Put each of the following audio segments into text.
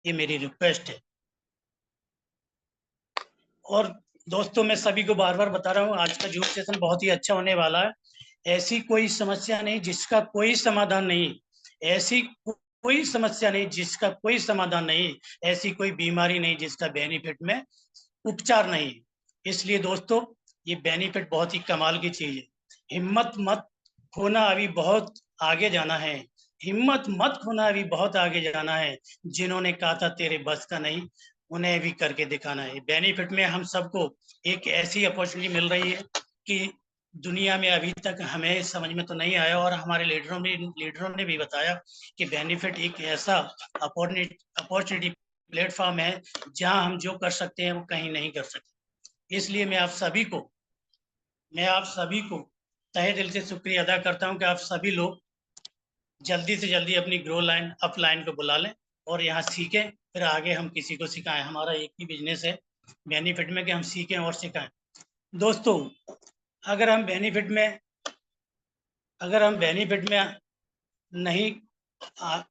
ये मेरी रिक्वेस्ट है। और दोस्तों, मैं सभी को बार बार बता रहा हूँ, आज का जूम सेशन बहुत ही अच्छा होने वाला है। ऐसी कोई समस्या नहीं जिसका कोई समाधान नहीं, ऐसी कोई समस्या नहीं जिसका कोई समाधान नहीं, ऐसी कोई बीमारी नहीं जिसका बेनिफिट में उपचार नहीं। इसलिए दोस्तों, ये बेनिफिट बहुत ही कमाल की चीज है। हिम्मत मत खोना, अभी बहुत आगे जाना है। हिम्मत मत खोना, अभी बहुत आगे जाना है। जिन्होंने कहा था तेरे बस का नहीं, उन्हें भी करके दिखाना है। बेनिफिट में हम सबको एक ऐसी अपॉर्चुनिटी मिल रही है कि दुनिया में अभी तक हमें समझ में तो नहीं आया, और हमारे लीडरों ने भी बताया कि बेनिफिट एक ऐसा अपॉर्चुनिटी प्लेटफॉर्म है जहां हम जो कर सकते हैं वो कहीं नहीं कर सकते। इसलिए मैं आप सभी को तहे दिल से शुक्रिया अदा करता हूं कि आप सभी लोग जल्दी से जल्दी अपनी ग्रो लाइन अप लाइन को बुला लें और यहाँ सीखें, फिर आगे हम किसी को सिखाएं। हमारा एक ही बिजनेस है बेनिफिट में कि हम सीखें और सिखाएं। दोस्तों, अगर हम बेनिफिट में अगर हम बेनिफिट में नहीं आ,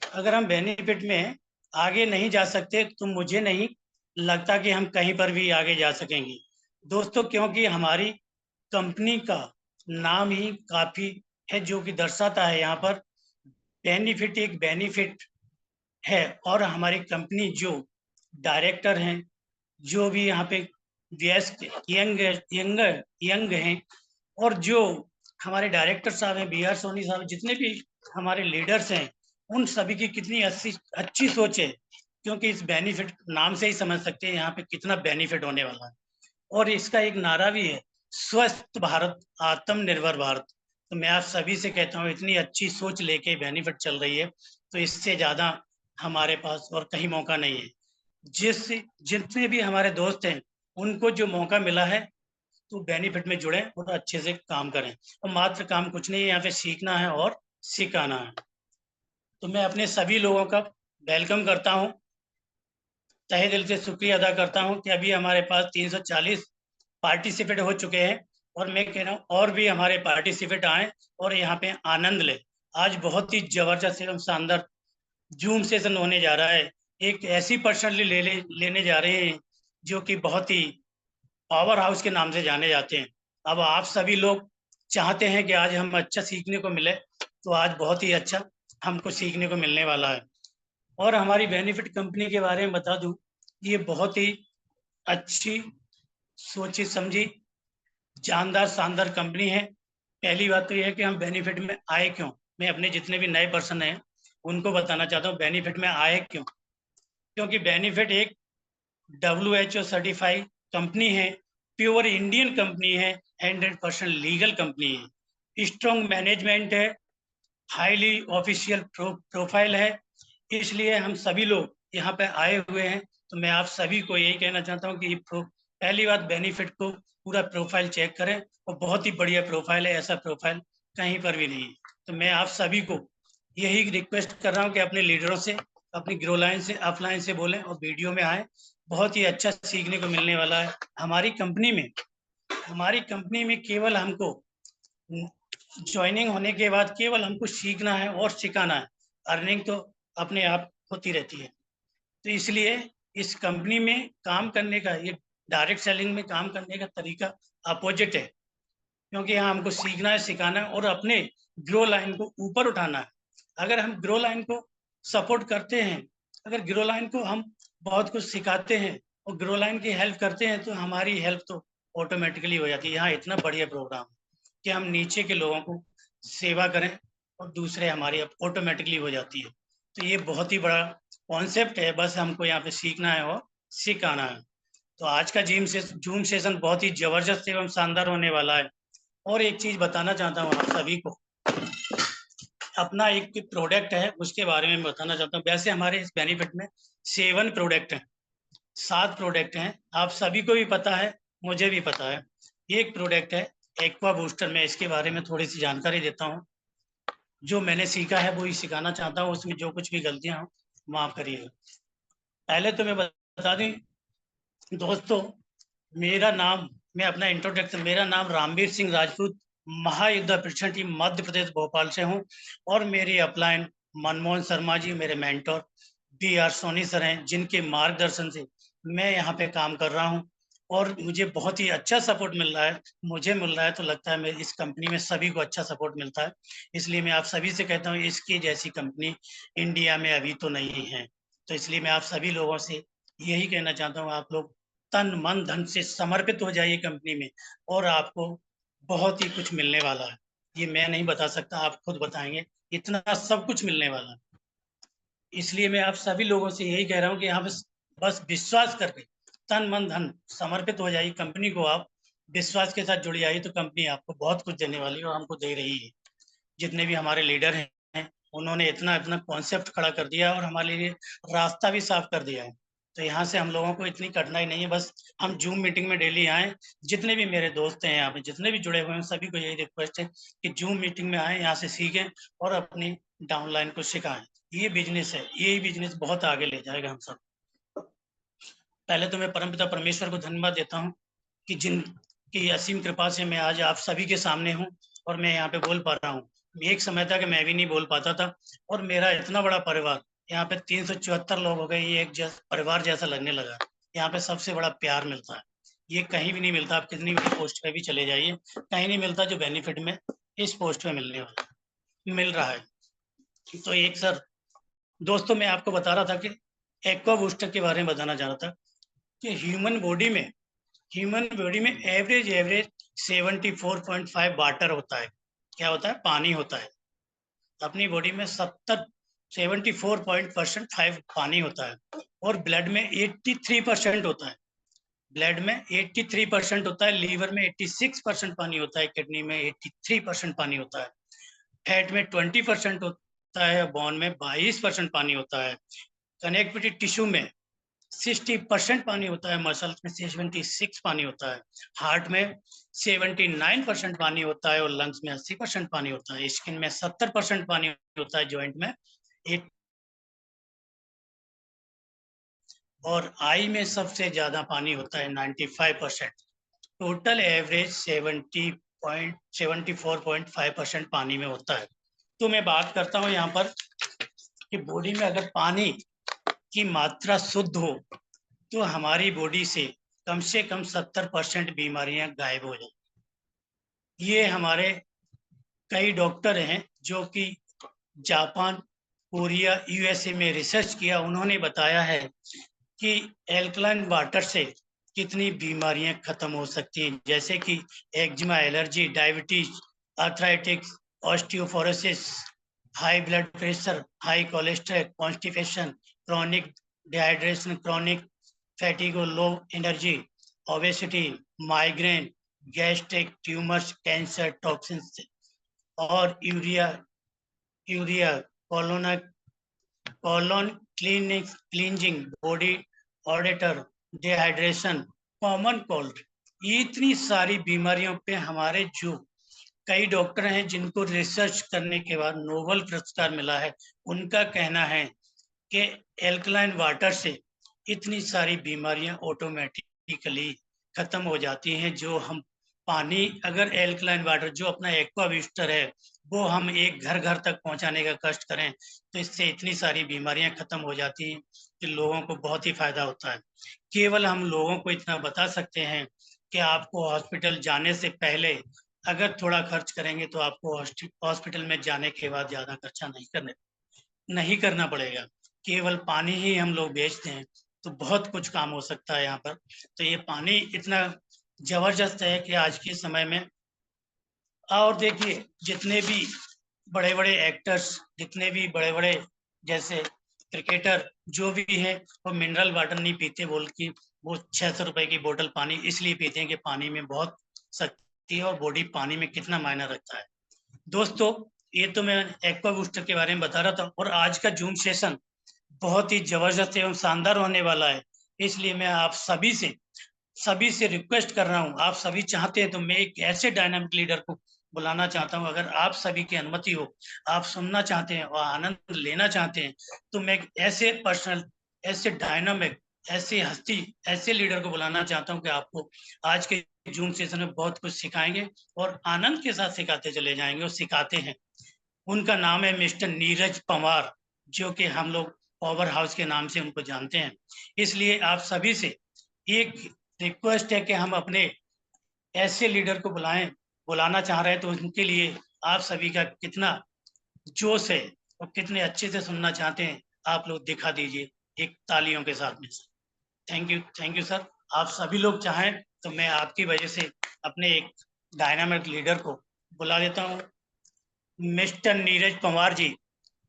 अगर हम बेनिफिट में आगे नहीं जा सकते तो मुझे नहीं लगता कि हम कहीं पर भी आगे जा सकेंगे दोस्तों, क्योंकि हमारी कंपनी का नाम ही काफी है जो कि दर्शाता है यहाँ पर बेनिफिट एक बेनिफिट है। और हमारी कंपनी जो डायरेक्टर हैं, जो भी यहाँ पे व्यस्क यंग यंग यंग हैं, और जो हमारे डायरेक्टर साहब हैं, बी आर सोनी साहब, जितने भी हमारे लीडर्स हैं, उन सभी की कितनी अच्छी अच्छी सोच है। क्योंकि इस बेनिफिट नाम से ही समझ सकते हैं यहाँ पे कितना बेनिफिट होने वाला है। और इसका एक नारा भी है, स्वस्थ भारत आत्मनिर्भर भारत। तो मैं आप सभी से कहता हूँ, इतनी अच्छी सोच लेके बेनिफिट चल रही है, तो इससे ज्यादा हमारे पास और कहीं मौका नहीं है। जितने भी हमारे दोस्त हैं, उनको जो मौका मिला है तो बेनिफिट में जुड़े और अच्छे से काम करें। और मात्र काम कुछ नहीं है, यहाँ पे सीखना है और सिखाना है। तो मैं अपने सभी लोगों का वेलकम करता हूँ, तहे दिल से शुक्रिया अदा करता हूँ कि अभी हमारे पास 340 पार्टिसिपेट हो चुके हैं। और मैं कह रहा हूँ और भी हमारे पार्टिसिपेट आए और यहाँ पे आनंद ले। आज बहुत ही जबरदस्त एवं शानदार जूम सेशन होने जा रहा है। एक ऐसी पर्सनली लेने जा रहे हैं जो कि बहुत ही पावर हाउस के नाम से जाने जाते हैं। अब आप सभी लोग चाहते हैं कि आज हम अच्छा सीखने को मिले, तो आज बहुत ही अच्छा हमको सीखने को मिलने वाला है। और हमारी बेनिफिट कंपनी के बारे में बता दूं, ये बहुत ही अच्छी सोची समझी जानदार शानदार कंपनी है। पहली बात तो यह है कि हम बेनिफिट में आए क्यों। मैं अपने जितने भी नए पर्सन हैं उनको बताना चाहता हूँ बेनिफिट में आए क्यों। क्योंकि बेनिफिट एक WHO सर्टिफाइड कंपनी है, प्योर इंडियन कंपनी है, 100% लीगल कंपनी है, स्ट्रॉन्ग मैनेजमेंट है, हाईली ऑफिशियल प्रोफाइल है। इसलिए हम सभी लोग यहाँ पे आए हुए हैं। तो मैं आप सभी को यही कहना चाहता हूँ कि पहली बात, बेनिफिट को पूरा प्रोफाइल चेक करें, और बहुत ही बढ़िया प्रोफाइल है, ऐसा प्रोफाइल कहीं पर भी नहीं है। तो मैं आप सभी को यही रिक्वेस्ट कर रहा हूँ कि अपने लीडरों से, अपनी ग्रो लाइन से, अपलाइन से बोलें और वीडियो में आए। बहुत ही अच्छा सीखने को मिलने वाला है। हमारी कंपनी में केवल हमको ज्वाइनिंग होने के बाद केवल हमको सीखना है और सिखाना है। अर्निंग तो अपने आप होती रहती है। तो इसलिए इस कंपनी में काम करने का, ये डायरेक्ट सेलिंग में काम करने का तरीका अपोजिट है। क्योंकि यहाँ हमको सीखना है, सिखाना है और अपने ग्रो लाइन को ऊपर उठाना है। अगर हम ग्रो लाइन को सपोर्ट करते हैं, अगर ग्रो लाइन को हम बहुत कुछ सिखाते हैं और ग्रो लाइन की हेल्प करते हैं, तो हमारी हेल्प तो ऑटोमेटिकली हो जाती है। यहाँ इतना बढ़िया प्रोग्राम कि हम नीचे के लोगों को सेवा करें और दूसरे हमारी ऑटोमेटिकली हो जाती है। तो ये बहुत ही बड़ा कॉन्सेप्ट है, बस हमको यहाँ पे सीखना है और सिखाना है। तो आज का जूम सेशन बहुत ही जबरदस्त एवं शानदार होने वाला है। और एक चीज बताना चाहता हूँ आप सभी को, अपना एक प्रोडक्ट है उसके बारे में बताना चाहता हूँ। वैसे हमारे इस बेनिफिट में 7 प्रोडक्ट हैं, 7 प्रोडक्ट हैं। आप सभी को भी पता है, मुझे भी पता है। एक प्रोडक्ट है एक्वा बूस्टर। मैं इसके बारे में थोड़ी सी जानकारी देता हूँ। जो मैंने सीखा है वो ही सिखाना चाहता हूँ, उसमें जो कुछ भी गलतियां हो माफ करिएगा। पहले तो मैं बता दूं दोस्तों, मेरा नाम मैं अपना इंट्रोडक्शन, मेरा नाम रामवीर सिंह राजपूत, महायुद्ध प्रशिक्षण टीम मध्य प्रदेश भोपाल से हूँ। और मेरी अपलाइन मनमोहन शर्मा जी मेरे मेंटोर, B.R. सोनी सर हैं, जिनके मार्गदर्शन से मैं यहाँ पे काम कर रहा हूँ और मुझे बहुत ही अच्छा सपोर्ट मिल रहा है। मुझे मिल रहा है तो लगता है मेरी इस कंपनी में सभी को अच्छा सपोर्ट मिलता है। इसलिए मैं आप सभी से कहता हूँ, इसकी जैसी कंपनी इंडिया में अभी तो नहीं है। तो इसलिए मैं आप सभी लोगों से यही कहना चाहता हूँ, आप लोग तन मन धन से समर्पित हो जाइए कंपनी में, और आपको बहुत ही कुछ मिलने वाला है। ये मैं नहीं बता सकता, आप खुद बताएंगे, इतना सब कुछ मिलने वाला है। इसलिए मैं आप सभी लोगों से यही कह रहा हूँ कि यहाँ बस बस विश्वास करके तन मन धन समर्पित हो जाइए कंपनी को। आप विश्वास के साथ जुड़ी आइए तो कंपनी आपको बहुत कुछ देने वाली है, और हमको दे रही है। जितने भी हमारे लीडर हैं, उन्होंने इतना इतना कॉन्सेप्ट खड़ा कर दिया और हमारे लिए रास्ता भी साफ कर दिया है। तो यहाँ से हम लोगों को इतनी कठिनाई नहीं है, बस हम जूम मीटिंग में डेली आए। जितने भी मेरे दोस्त हैं यहाँ पे, जितने भी जुड़े हुए हैं, सभी को यही रिक्वेस्ट है कि जूम मीटिंग में आए, यहाँ से सीखें और अपनी डाउनलाइन को सिखाएं। ये बिजनेस है, यही बिजनेस बहुत आगे ले जाएगा हम सब। पहले तो मैं परमपिता परमेश्वर को धन्यवाद देता हूँ कि जिनकी असीम कृपा से मैं आज आप सभी के सामने हूँ और मैं यहाँ पे बोल पा रहा हूँ। एक समय था कि मैं भी नहीं बोल पाता था, और मेरा इतना बड़ा परिवार, यहाँ पे 374 लोग हो गए, ये एक परिवार जैसा लगने लगा। यहाँ पे सबसे बड़ा प्यार मिलता है, ये कहीं भी नहीं मिलता। आप कितनी बड़ी पोस्ट पे भी चले जाइए, कहीं नहीं मिलता जो बेनिफिट में इस पोस्ट पे मिलने वाला मिल रहा है। तो एक सर दोस्तों, मैं आपको बता रहा था कि एक्वा बूस्टर के बारे में बताना चाह रहा था कि ह्यूमन बॉडी में एवरेज 74.5 वाटर होता है। क्या होता है? पानी होता है। अपनी बॉडी में 74.5 पानी होता है, और ब्लड में 83% होता है। ब्लड में 83% होता है, लीवर में 86% पानी होता है, किडनी में 83% पानी होता है, फैट में 20% होता है, बोन में 22% पानी होता है, कनेक्टिविटी टिश्यू में 60% पानी होता है, मसल्स में 76 पानी होता है, हार्ट में 79% पानी होता है, और लंग्स में 80% पानी होता है, स्किन में 70% पानी होता है, जॉइंट में 8, और आई में सबसे ज्यादा पानी होता है 95%। टोटल एवरेज 74.5% पानी में होता है। तो मैं बात करता हूँ यहाँ पर कि बॉडी में अगर पानी की मात्रा शुद्ध हो तो हमारी बॉडी से कम 70% बीमारियां गायब हो जाए। ये हमारे कई डॉक्टर हैं जो कि जापान, कोरिया, यूएसए में रिसर्च किया, उन्होंने बताया है कि एल्कलाइन वाटर से कितनी बीमारियां खत्म हो सकती हैं, जैसे कि eczema, allergy, diabetes, arthritis, osteoporosis, high blood pressure, high cholesterol, constipation, chronic dehydration, chronic fatigue, low energy, obesity, migraine, gastric tumours, cancer, toxins, और यूरिया कोलोना colon cleansing, body odour, dehydration, common cold. इतनी सारी बीमारियों पे हमारे जो कई doctor हैं जिनको रिसर्च करने के बाद नोबेल पुरस्कार मिला है, उनका कहना है कि एल्कलाइन वाटर से इतनी सारी बीमारियां ऑटोमेटिकली खत्म हो जाती हैं। जो हम पानी, अगर एल्कलाइन वाटर जो अपना एक्वा बूस्टर है वो हम एक घर घर तक पहुंचाने का कष्ट करें तो इससे इतनी सारी बीमारियां खत्म हो जाती हैं कि लोगों को बहुत ही फायदा होता है। केवल हम लोगों को इतना बता सकते हैं कि आपको हॉस्पिटल जाने से पहले अगर थोड़ा खर्च करेंगे तो आपको हॉस्पिटल में जाने के बाद ज्यादा खर्चा नहीं करना पड़ेगा। केवल पानी ही हम लोग बेचते हैं तो बहुत कुछ काम हो सकता है यहाँ पर। तो ये पानी इतना जबरदस्त है कि आज के समय में, और देखिए जितने भी बड़े बड़े एक्टर्स, जितने भी बड़े बड़े जैसे क्रिकेटर जो भी है, वो मिनरल वाटर नहीं पीते, बोल के वो 600 रुपए की बोतल पानी इसलिए पीते हैं कि पानी में बहुत शक्ति है और बॉडी पानी में कितना मायने रखता है। दोस्तों, ये तो मैं एक्वा बूस्टर के बारे में बता रहा था, और आज का जूम सेशन बहुत ही जबरदस्त एवं शानदार होने वाला है। इसलिए मैं आप सभी से रिक्वेस्ट कर रहा हूँ, आप सभी चाहते हैं तो मैं एक ऐसे डायनामिक लीडर को बुलाना चाहता हूँ। अगर आप सभी की अनुमति हो, आप सुनना चाहते हैं और आनंद लेना चाहते हैं, तो मैं ऐसे पर्सनल, ऐसे डायनामिक, ऐसे हस्ती, ऐसे लीडर को बुलाना चाहता हूँ कि आपको आज के जूम सेशन में बहुत कुछ सिखाएंगे और आनंद के साथ सिखाते चले जाएंगे, और सिखाते हैं। उनका नाम है मिस्टर नीरज पंवार, जो कि हम लोग पावर हाउस के नाम से उनको जानते हैं। इसलिए आप सभी से एक रिक्वेस्ट है कि हम अपने ऐसे लीडर को बुलाना चाह रहे हैं, तो उनके लिए आप सभी का कितना जोश है और कितने अच्छे से सुनना चाहते हैं, आप लोग दिखा दीजिए एक तालियों के साथ में। Thank you sir. आप सभी लोग चाहें तो मैं आपकी वजह से अपने एक डायनामिक लीडर को बुला लेता हूँ। मिस्टर नीरज पंवार जी,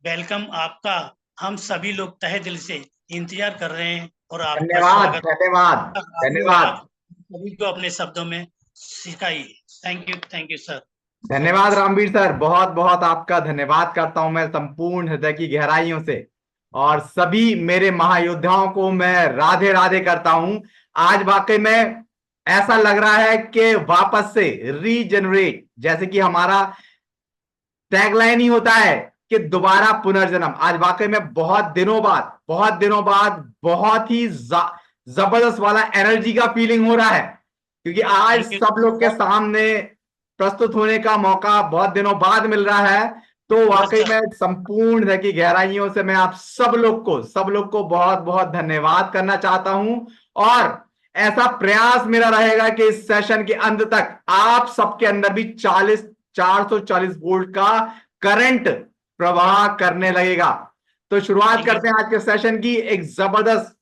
वेलकम आपका। हम सभी लोग तहे दिल से इंतजार कर रहे हैं और आपका धन्यवाद स्वागत। धन्यवाद धन्यवाद। आप सभी को अपने शब्दों में सिखाइए। थैंक यू सर सो धन्यवाद मच। रामवीर सर, बहुत बहुत आपका धन्यवाद करता हूं मैं संपूर्ण हृदय की गहराइयों से। और सभी मेरे महायोद्धाओं को मैं राधे राधे करता हूं। आज वाकई में ऐसा लग रहा है कि वापस से रीजनरेट, जैसे कि हमारा टैगलाइन ही होता है कि दोबारा पुनर्जन्म। आज वाकई में बहुत ही जबरदस्त वाला एनर्जी का फीलिंग हो रहा है, क्योंकि आज थैंक यू सब लोग के सर। सामने प्रस्तुत होने का मौका बहुत दिनों बाद मिल रहा है। तो यस वाकई सर। में संपूर्ण हृदय की गहराइयों से मैं आप सब लोग को बहुत बहुत धन्यवाद करना चाहता हूं। और ऐसा प्रयास मेरा रहेगा कि इस सेशन के अंत तक आप सबके अंदर भी 440 वोल्ट का करंट प्रवाह करने लगेगा। तो शुरुआत थैंक यू। करते हैं आज के सेशन की एक जबरदस्त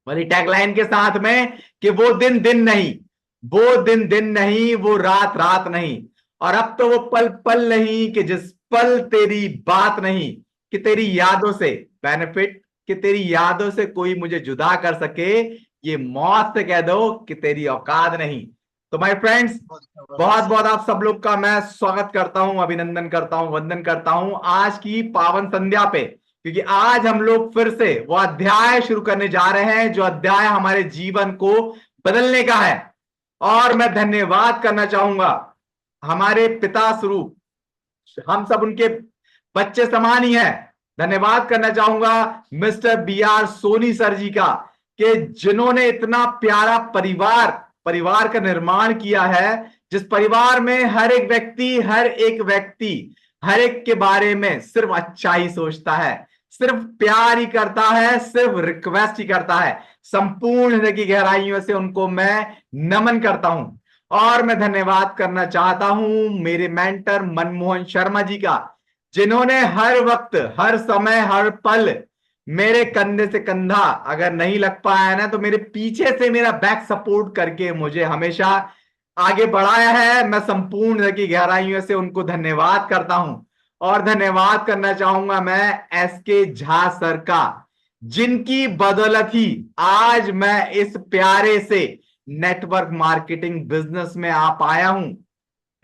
वाली टैगलाइन के साथ में कि वो दिन दिन नहीं, वो दिन दिन नहीं, वो रात रात नहीं, और अब तो वो पल पल नहीं कि जिस पल तेरी बात नहीं, कि तेरी यादों से बेनिफिट, कि तेरी यादों से कोई मुझे जुदा कर सके, ये मौत से कह दो कि तेरी औकात नहीं। तो माय फ्रेंड्स, बहुत सर। बहुत आप सब लोग का मैं स्वागत करता हूं, अभिनंदन करता हूं, वंदन करता हूं आज की पावन संध्या पे, क्योंकि आज हम लोग फिर से वो अध्याय शुरू करने जा रहे हैं जो अध्याय हमारे जीवन को बदलने का है। और मैं धन्यवाद करना चाहूंगा हमारे पिता स्वरूप, हम सब उनके बच्चे समान ही हैं। धन्यवाद करना चाहूंगा मिस्टर BR सोनी सर जी का, कि जिन्होंने इतना प्यारा परिवार का निर्माण किया है, जिस परिवार में हर एक व्यक्ति हर एक के बारे में सिर्फ अच्छा ही सोचता है, सिर्फ प्यार ही करता है, सिर्फ रिक्वेस्ट ही करता है। संपूर्ण हृदय की गहराइयों से उनको मैं नमन करता हूं। और मैं धन्यवाद करना चाहता हूं मेरे मेंटर मनमोहन शर्मा जी का, जिन्होंने हर वक्त, हर समय, हर पल मेरे कंधे से कंधा अगर नहीं लग पाया ना, तो मेरे पीछे से मेरा बैक सपोर्ट करके मुझे हमेशा आगे बढ़ाया है। मैं संपूर्ण हृदय की गहराइयों से उनको धन्यवाद करता हूं। और धन्यवाद करना चाहूंगा मैं SK झा सर का, जिनकी बदौलत ही आज मैं इस प्यारे से नेटवर्क मार्केटिंग बिजनेस में आ पाया हूं,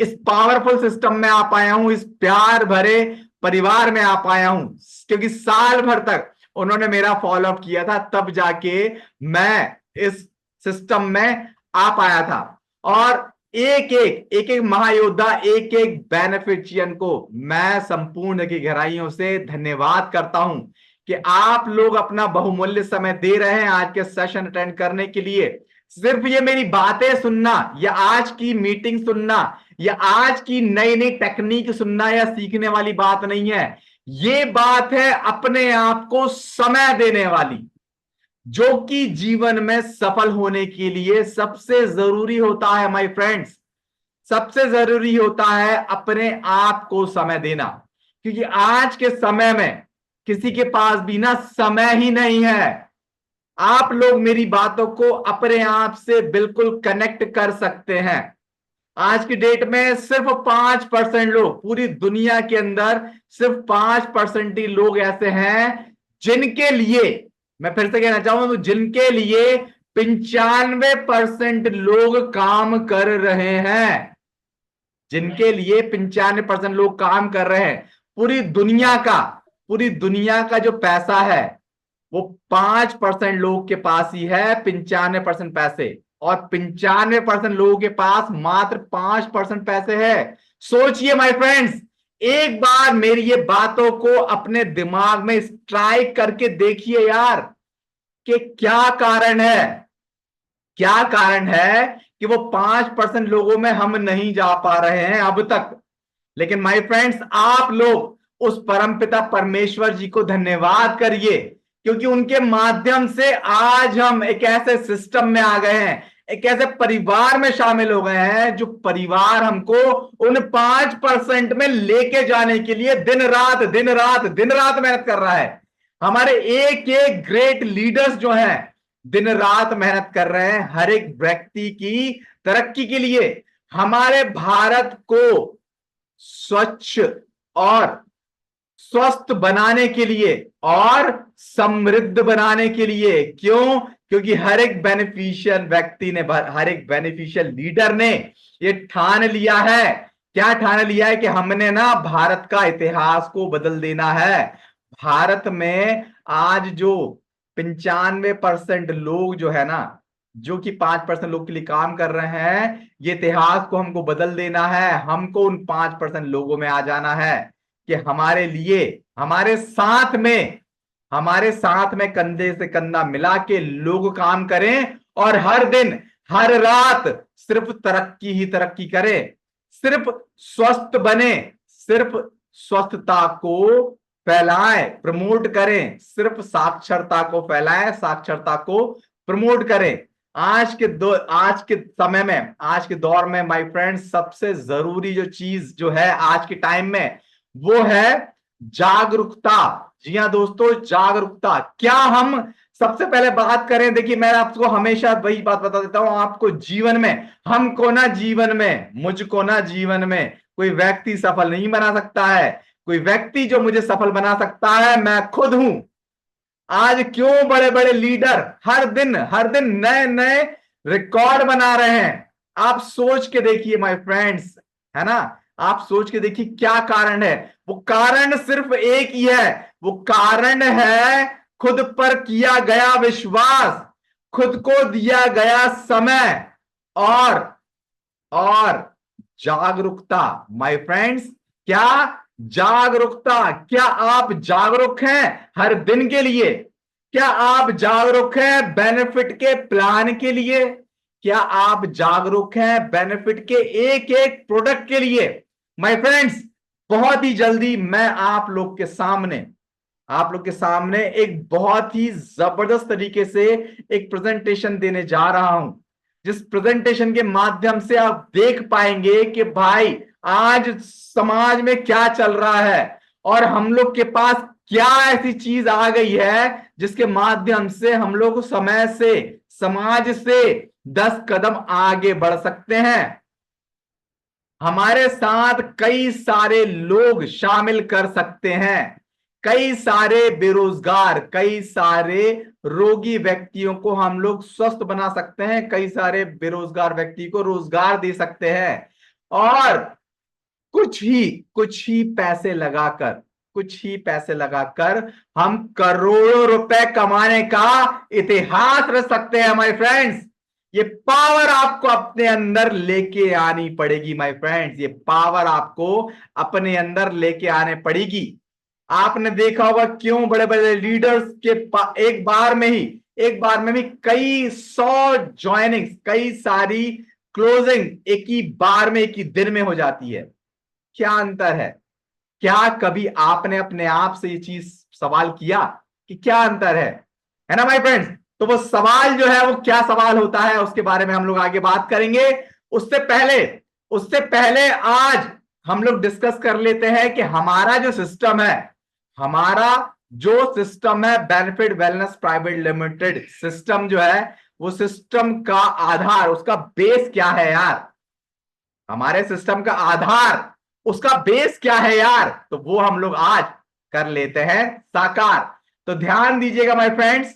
इस पावरफुल सिस्टम में आ पाया हूं, इस प्यार भरे परिवार में आ पाया हूं, क्योंकि साल भर तक उन्होंने मेरा फॉलोअप किया था, तब जाके मैं इस सिस्टम में आ पाया था। और एक एक महायोद्धा, एक एक बेनिफिशियन को मैं संपूर्ण की गहराइयों से धन्यवाद करता हूं कि आप लोग अपना बहुमूल्य समय दे रहे हैं आज के सेशन अटेंड करने के लिए। सिर्फ ये मेरी बातें सुनना, या आज की मीटिंग सुनना, या आज की नई नई टेक्निक सुनना या सीखने वाली बात नहीं है। ये बात है अपने आप को समय देने वाली, जो कि जीवन में सफल होने के लिए सबसे जरूरी होता है माय फ्रेंड्स। सबसे जरूरी होता है अपने आप को समय देना, क्योंकि आज के समय में किसी के पास भी ना समय ही नहीं है। आप लोग मेरी बातों को अपने आप से बिल्कुल कनेक्ट कर सकते हैं। आज की डेट में सिर्फ 5% लोग, पूरी दुनिया के अंदर सिर्फ 5% ही लोग ऐसे हैं जिनके लिए, मैं फिर से कहना चाहूंगा, तो जिनके लिए 95% लोग काम कर रहे हैं, जिनके लिए 95% लोग काम कर रहे हैं। पूरी दुनिया का जो पैसा है वो 5% लोग के पास ही है, 95% पैसे, और 95% लोगों के पास मात्र 5% पैसे है। सोचिए माय फ्रेंड्स, एक बार मेरी ये बातों को अपने दिमाग में स्ट्राइक करके देखिए यार, कि क्या कारण है कि वो 5% लोगों में हम नहीं जा पा रहे हैं अब तक। लेकिन माय फ्रेंड्स, आप लोग उस परमपिता परमेश्वर जी को धन्यवाद करिए क्योंकि उनके माध्यम से आज हम एक ऐसे सिस्टम में आ गए हैं, एक ऐसे परिवार में शामिल हो गए हैं जो परिवार हमको उन 5% में लेके जाने के लिए दिन रात दिन रात दिन रात मेहनत कर रहा है। हमारे एक एक ग्रेट लीडर्स जो हैं दिन रात मेहनत कर रहे हैं हर एक व्यक्ति की तरक्की के लिए, हमारे भारत को स्वच्छ और स्वस्थ बनाने के लिए और समृद्ध बनाने के लिए। क्यों? क्योंकि हर एक बेनिफिशियल व्यक्ति ने, हर एक बेनिफिशियल लीडर ने ये ठान लिया है। क्या ठान लिया है? कि हमने ना भारत का इतिहास को बदल देना है। भारत में आज जो 95% लोग जो है ना, जो कि 5% लोग के लिए काम कर रहे हैं, ये इतिहास को हमको बदल देना है। हमको उन 5% लोगों में आ जाना है कि हमारे लिए, हमारे साथ में कंधे से कंधा मिला के लोग काम करें और हर दिन हर रात सिर्फ तरक्की ही तरक्की करें, सिर्फ स्वस्थ बने, सिर्फ स्वस्थता को फैलाएं, प्रमोट करें, सिर्फ साक्षरता को फैलाएं, साक्षरता को प्रमोट करें। आज के समय में, आज के दौर में माय फ्रेंड्स, सबसे जरूरी जो चीज जो है आज के टाइम में, वो है जागरूकता। जी हाँ दोस्तों, जागरूकता। क्या हम सबसे पहले बात करें, देखिए मैं आपको हमेशा वही बात बता देता हूं, आपको जीवन में, हमको ना जीवन में, मुझको ना जीवन में कोई व्यक्ति सफल नहीं बना सकता है। कोई व्यक्ति जो मुझे सफल बना सकता है मैं खुद हूं। आज क्यों बड़े बड़े लीडर हर दिन नए नए रिकॉर्ड बना रहे हैं? आप सोच के देखिए माय फ्रेंड्स, है ना, आप सोच के देखिए क्या कारण है। वो कारण सिर्फ एक ही है, वो कारण है खुद पर किया गया विश्वास, खुद को दिया गया समय और जागरूकता। माय फ्रेंड्स, क्या जागरूकता? क्या आप जागरूक हैं हर दिन के लिए? क्या आप जागरूक हैं बेनिफिट के प्लान के लिए? क्या आप जागरूक हैं बेनिफिट के एक एक प्रोडक्ट के लिए? माय फ्रेंड्स, बहुत ही जल्दी मैं आप लोग के सामने एक बहुत ही जबरदस्त तरीके से एक प्रेजेंटेशन देने जा रहा हूं, जिस प्रेजेंटेशन के माध्यम से आप देख पाएंगे कि भाई आज समाज में क्या चल रहा है और हम लोग के पास क्या ऐसी चीज आ गई है जिसके माध्यम से हम लोग समय से, समाज से 10 कदम आगे बढ़ सकते हैं। हमारे साथ कई सारे लोग शामिल कर सकते हैं, कई सारे बेरोजगार, कई सारे रोगी व्यक्तियों को हम लोग स्वस्थ बना सकते हैं, कई सारे बेरोजगार व्यक्ति को रोजगार दे सकते हैं और कुछ ही पैसे लगाकर हम करोड़ों रुपए कमाने का इतिहास रच सकते हैं माय फ्रेंड्स। ये पावर आपको अपने अंदर लेके आनी पड़ेगी माय फ्रेंड्स, ये पावर आपको अपने अंदर लेके आने पड़ेगी। आपने देखा होगा क्यों बड़े बड़े लीडर्स के एक बार में भी कई 100 ज्वाइनिंग्स, कई सारी क्लोजिंग एक ही बार में, एक ही दिन में हो जाती है। क्या अंतर है? क्या कभी आपने अपने आप से ये चीज सवाल किया कि क्या अंतर है ना माय फ्रेंड्स? तो वो सवाल जो है वो क्या सवाल होता है उसके बारे में हम लोग आगे बात करेंगे। उससे पहले आज हम लोग डिस्कस कर लेते हैं कि हमारा जो सिस्टम है benefit Wellness Private Limited system जो है, वो सिस्टम का आधार, उसका बेस क्या है यार? हमारे सिस्टम का आधार, उसका बेस क्या है यार? तो वो हम लोग आज कर लेते हैं साकार। तो ध्यान दीजिएगा माय फ्रेंड्स,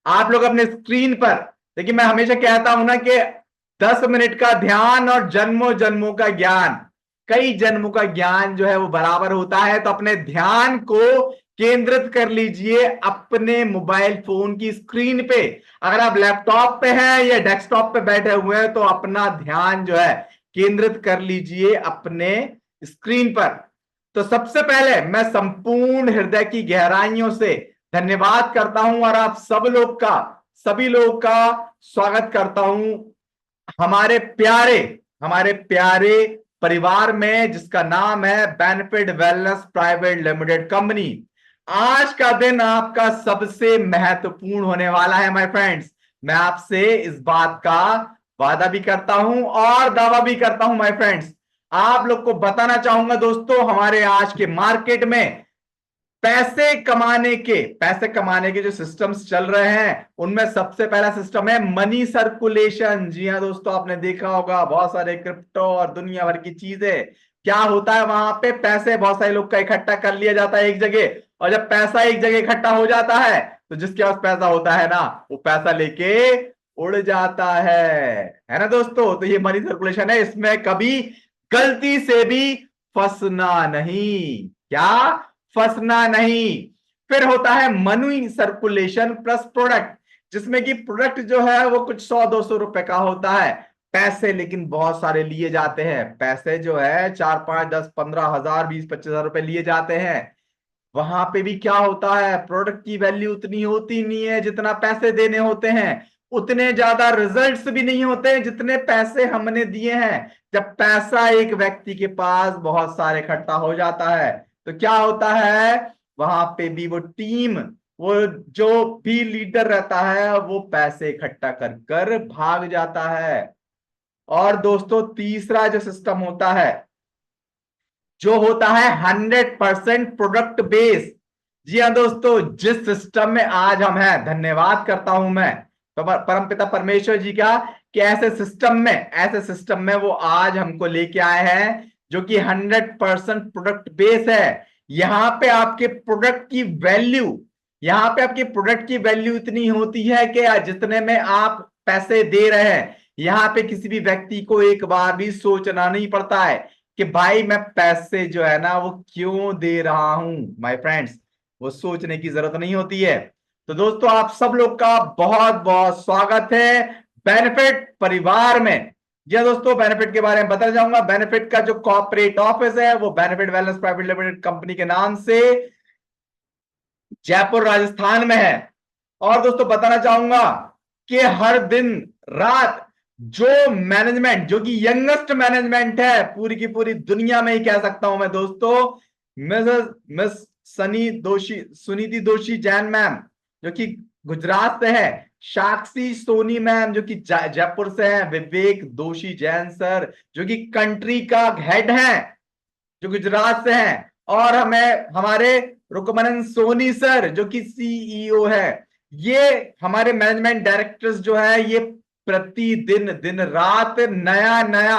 आप लोग अपने स्क्रीन पर देखिए, मैं हमेशा कहता हूं ना कि 10 मिनट का ध्यान और जन्मों जन्मों का ज्ञान, कई जन्मों का ज्ञान जो है वो बराबर होता है। तो अपने ध्यान को केंद्रित कर लीजिए अपने मोबाइल फोन की स्क्रीन पे। अगर आप लैपटॉप पे हैं या डेस्कटॉप पे बैठे हुए हैं तो अपना ध्यान जो है केंद्रित कर लीजिए अपने स्क्रीन पर। तो सबसे पहले मैं संपूर्ण हृदय की गहराइयों से धन्यवाद करता हूं और आप सभी लोग का स्वागत करता हूं हमारे प्यारे परिवार में, जिसका नाम है benefit Wellness Private limited company. आज का दिन आपका सबसे महत्वपूर्ण होने वाला है माय फ्रेंड्स। मैं आपसे इस बात का वादा भी करता हूं और दावा भी करता हूं माय फ्रेंड्स। आप लोग को बताना चाहूंगा दोस्तों, हमारे आज के मार्केट में पैसे कमाने के जो सिस्टम्स चल रहे हैं, उनमें सबसे पहला सिस्टम है मनी सर्कुलेशन। जी हाँ दोस्तों, आपने देखा होगा बहुत सारे क्रिप्टो और दुनिया भर की चीजें। क्या होता है वहां पे, पैसे बहुत सारे लोग का इकट्ठा कर लिया जाता है एक जगह, और जब पैसा एक जगह इकट्ठा हो जाता है तो जिसके पास पैसा होता है ना, वो पैसा लेके उड़ जाता है ना दोस्तों। तो ये मनी सर्कुलेशन है, इसमें कभी गलती से भी फंसना नहीं। क्या? फंसना नहीं। फिर होता है मनी सर्कुलेशन प्लस प्रोडक्ट, जिसमें कि प्रोडक्ट जो है वो कुछ 100-200 रुपए का होता है, पैसे लेकिन बहुत सारे लिए जाते हैं। पैसे जो है 4-5-10-15 हजार 20-25 हजार रुपए लिए जाते हैं। वहां पे भी क्या होता है, प्रोडक्ट की वैल्यू उतनी होती नहीं है जितना पैसे देने होते हैं, उतने ज्यादा रिजल्ट्स भी नहीं होते हैं जितने पैसे हमने दिए हैं। जब पैसा एक व्यक्ति के पास बहुत सारे इकट्ठा हो जाता है तो क्या होता है, वहां पे भी वो टीम, वो जो भी लीडर रहता है वो पैसे इकट्ठा कर कर भाग जाता है। और दोस्तों तीसरा जो सिस्टम होता है, जो होता है 100% प्रोडक्ट बेस। जी हाँ दोस्तों, जिस सिस्टम में आज हम हैं, धन्यवाद करता हूं मैं तो परमपिता परमेश्वर जी का कि ऐसे सिस्टम में वो आज हमको लेके आए हैं जो कि 100% प्रोडक्ट बेस है। यहाँ पे आपके प्रोडक्ट की वैल्यू यहाँ पे आपके प्रोडक्ट की वैल्यू इतनी होती है कि जितने में आप पैसे दे रहे हैं, यहाँ पे किसी भी व्यक्ति को एक बार भी सोचना नहीं पड़ता है कि भाई मैं पैसे जो है ना वो क्यों दे रहा हूं। माय फ्रेंड्स, वो सोचने की जरूरत नहीं होती है। तो दोस्तों आप सब लोग का बहुत बहुत स्वागत है बेनिफिट परिवार में। जी हाँ दोस्तों, बेनिफिट के बारे में बताना चाहूंगा। बेनिफिट का जो कॉर्पोरेट ऑफिस है वो benefit Wellness Private limited company के नाम से जयपुर राजस्थान में है। और दोस्तों बताना चाहूंगा कि हर दिन रात जो मैनेजमेंट, जो कि यंगेस्ट मैनेजमेंट है पूरी की पूरी दुनिया में ही कह सकता हूं मैं दोस्तों, मिस सनी दोषी सुनीति दोषी जैन मैम जो कि गुजरात से है, साक्षी सोनी मैम जो कि जयपुर से है, विवेक दोषी जैन सर जो कि कंट्री का हेड है जो गुजरात से हैं, और हमें हमारे रुकमनन सोनी सर जो कि सीईओ है। ये हमारे मैनेजमेंट डायरेक्टर्स जो है ये प्रतिदिन दिन रात नया नया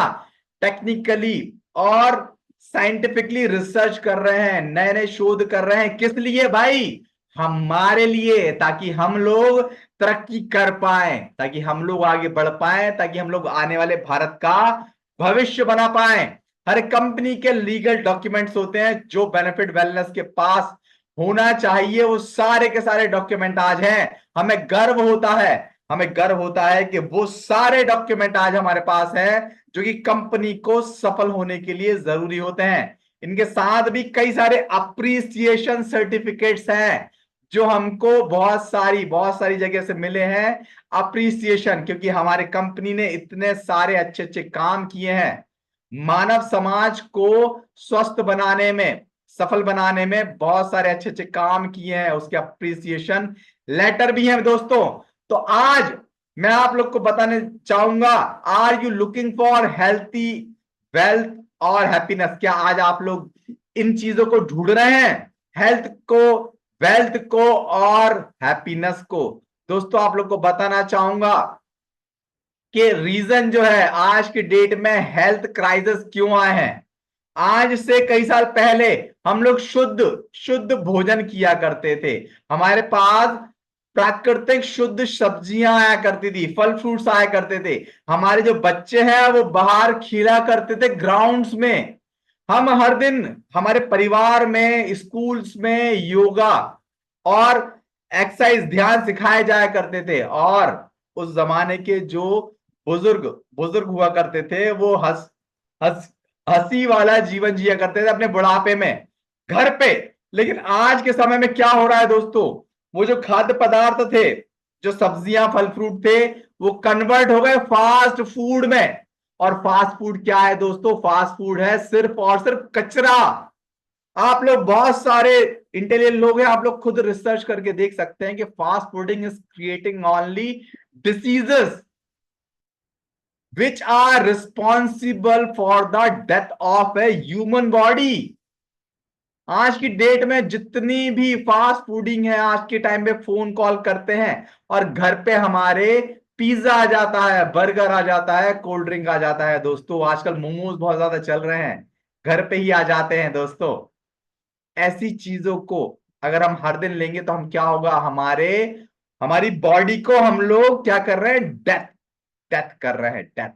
टेक्निकली और साइंटिफिकली रिसर्च कर रहे हैं, नए नए शोध कर रहे हैं। किस लिए भाई? हमारे लिए, ताकि हम लोग तरक्की कर पाए, ताकि हम लोग आगे बढ़ पाए, ताकि हम लोग आने वाले भारत का भविष्य बना पाए। हर कंपनी के लीगल डॉक्यूमेंट्स होते हैं जो बेनिफिट वेलनेस के पास होना चाहिए, वो सारे के सारे डॉक्यूमेंट आज हैं। हमें गर्व होता है कि वो सारे डॉक्यूमेंट आज हमारे पास हैं जो कि कंपनी को सफल होने के लिए जरूरी होते हैं। इनके साथ भी कई सारे अप्रिसिएशन सर्टिफिकेट्स हैं जो हमको बहुत सारी जगह से मिले हैं। अप्रिसिएशन क्योंकि हमारे कंपनी ने इतने सारे अच्छे अच्छे काम किए हैं, मानव समाज को स्वस्थ बनाने में, सफल बनाने में बहुत सारे अच्छे अच्छे काम किए हैं, उसके अप्रिसिएशन लेटर भी हैं दोस्तों। तो आज मैं आप लोग को बताने चाहूंगा, are you looking for healthy wealth और हैप्पीनेस? क्या आज आप लोग इन चीजों को ढूंढ रहे हैं, हेल्थ को, वेल्थ को और हैप्पीनेस को? दोस्तों आप लोग को बताना चाहूंगा कि रीजन जो है आज की डेट में हेल्थ क्राइसिस क्यों आए हैं। आज से कई साल पहले हम लोग शुद्ध शुद्ध भोजन किया करते थे, हमारे पास प्राकृतिक शुद्ध सब्जियां आया करती थी, फल फ्रूट्स आया करते थे, हमारे जो बच्चे हैं वो बाहर खेला करते थे ग्राउंड्स में। हम हर दिन हमारे परिवार में, स्कूल्स में योगा और एक्सरसाइज ध्यान सिखाए जाया करते थे। और उस जमाने के जो बुजुर्ग बुजुर्ग हुआ करते थे वो हंस हंसी वाला जीवन जिया करते थे अपने बुढ़ापे में घर पे। लेकिन आज के समय में क्या हो रहा है दोस्तों, वो जो खाद्य पदार्थ थे, जो सब्जियां फल फ्रूट थे, वो कन्वर्ट हो गए फास्ट फूड में। और फास्ट फूड क्या है दोस्तों? फास्ट फूड है सिर्फ और सिर्फ कचरा। आप लोग बहुत सारे इंटेलिजेंट लोग हैं, आप लोग खुद रिसर्च करके देख सकते हैं कि fast fooding is creating only diseases which are responsible for the death of a human body। आज की डेट में जितनी भी फास्ट फूडिंग है, आज के टाइम पे फोन कॉल करते हैं और घर पे हमारे पिज्जा आ जाता है, बर्गर आ जाता है, कोल्ड ड्रिंक आ जाता है। दोस्तों आजकल मोमोज बहुत ज्यादा चल रहे हैं, घर पे ही आ जाते हैं। दोस्तों ऐसी चीजों को अगर हम हर दिन लेंगे तो हम क्या होगा, हमारी बॉडी को हम लोग क्या कर रहे हैं, डेथ डेथ कर रहे हैं, डेथ।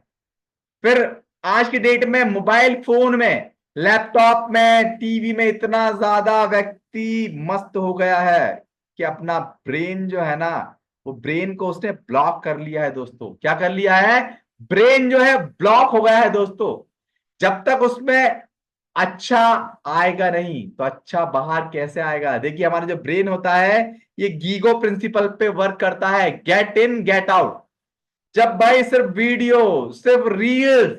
फिर आज की डेट में मोबाइल फोन में, लैपटॉप में, टीवी में इतना ज्यादा व्यक्ति मस्त हो गया है कि अपना ब्रेन जो है ना, वो ब्रेन को उसने ब्लॉक कर लिया है। दोस्तों क्या कर लिया है, ब्रेन जो है ब्लॉक हो गया है। दोस्तों जब तक उसमें अच्छा आएगा नहीं तो अच्छा बाहर कैसे आएगा। देखिए हमारा जो ब्रेन होता है ये गीगो प्रिंसिपल पे वर्क करता है, गेट इन गेट आउट। जब भाई सिर्फ वीडियो, सिर्फ रील्स,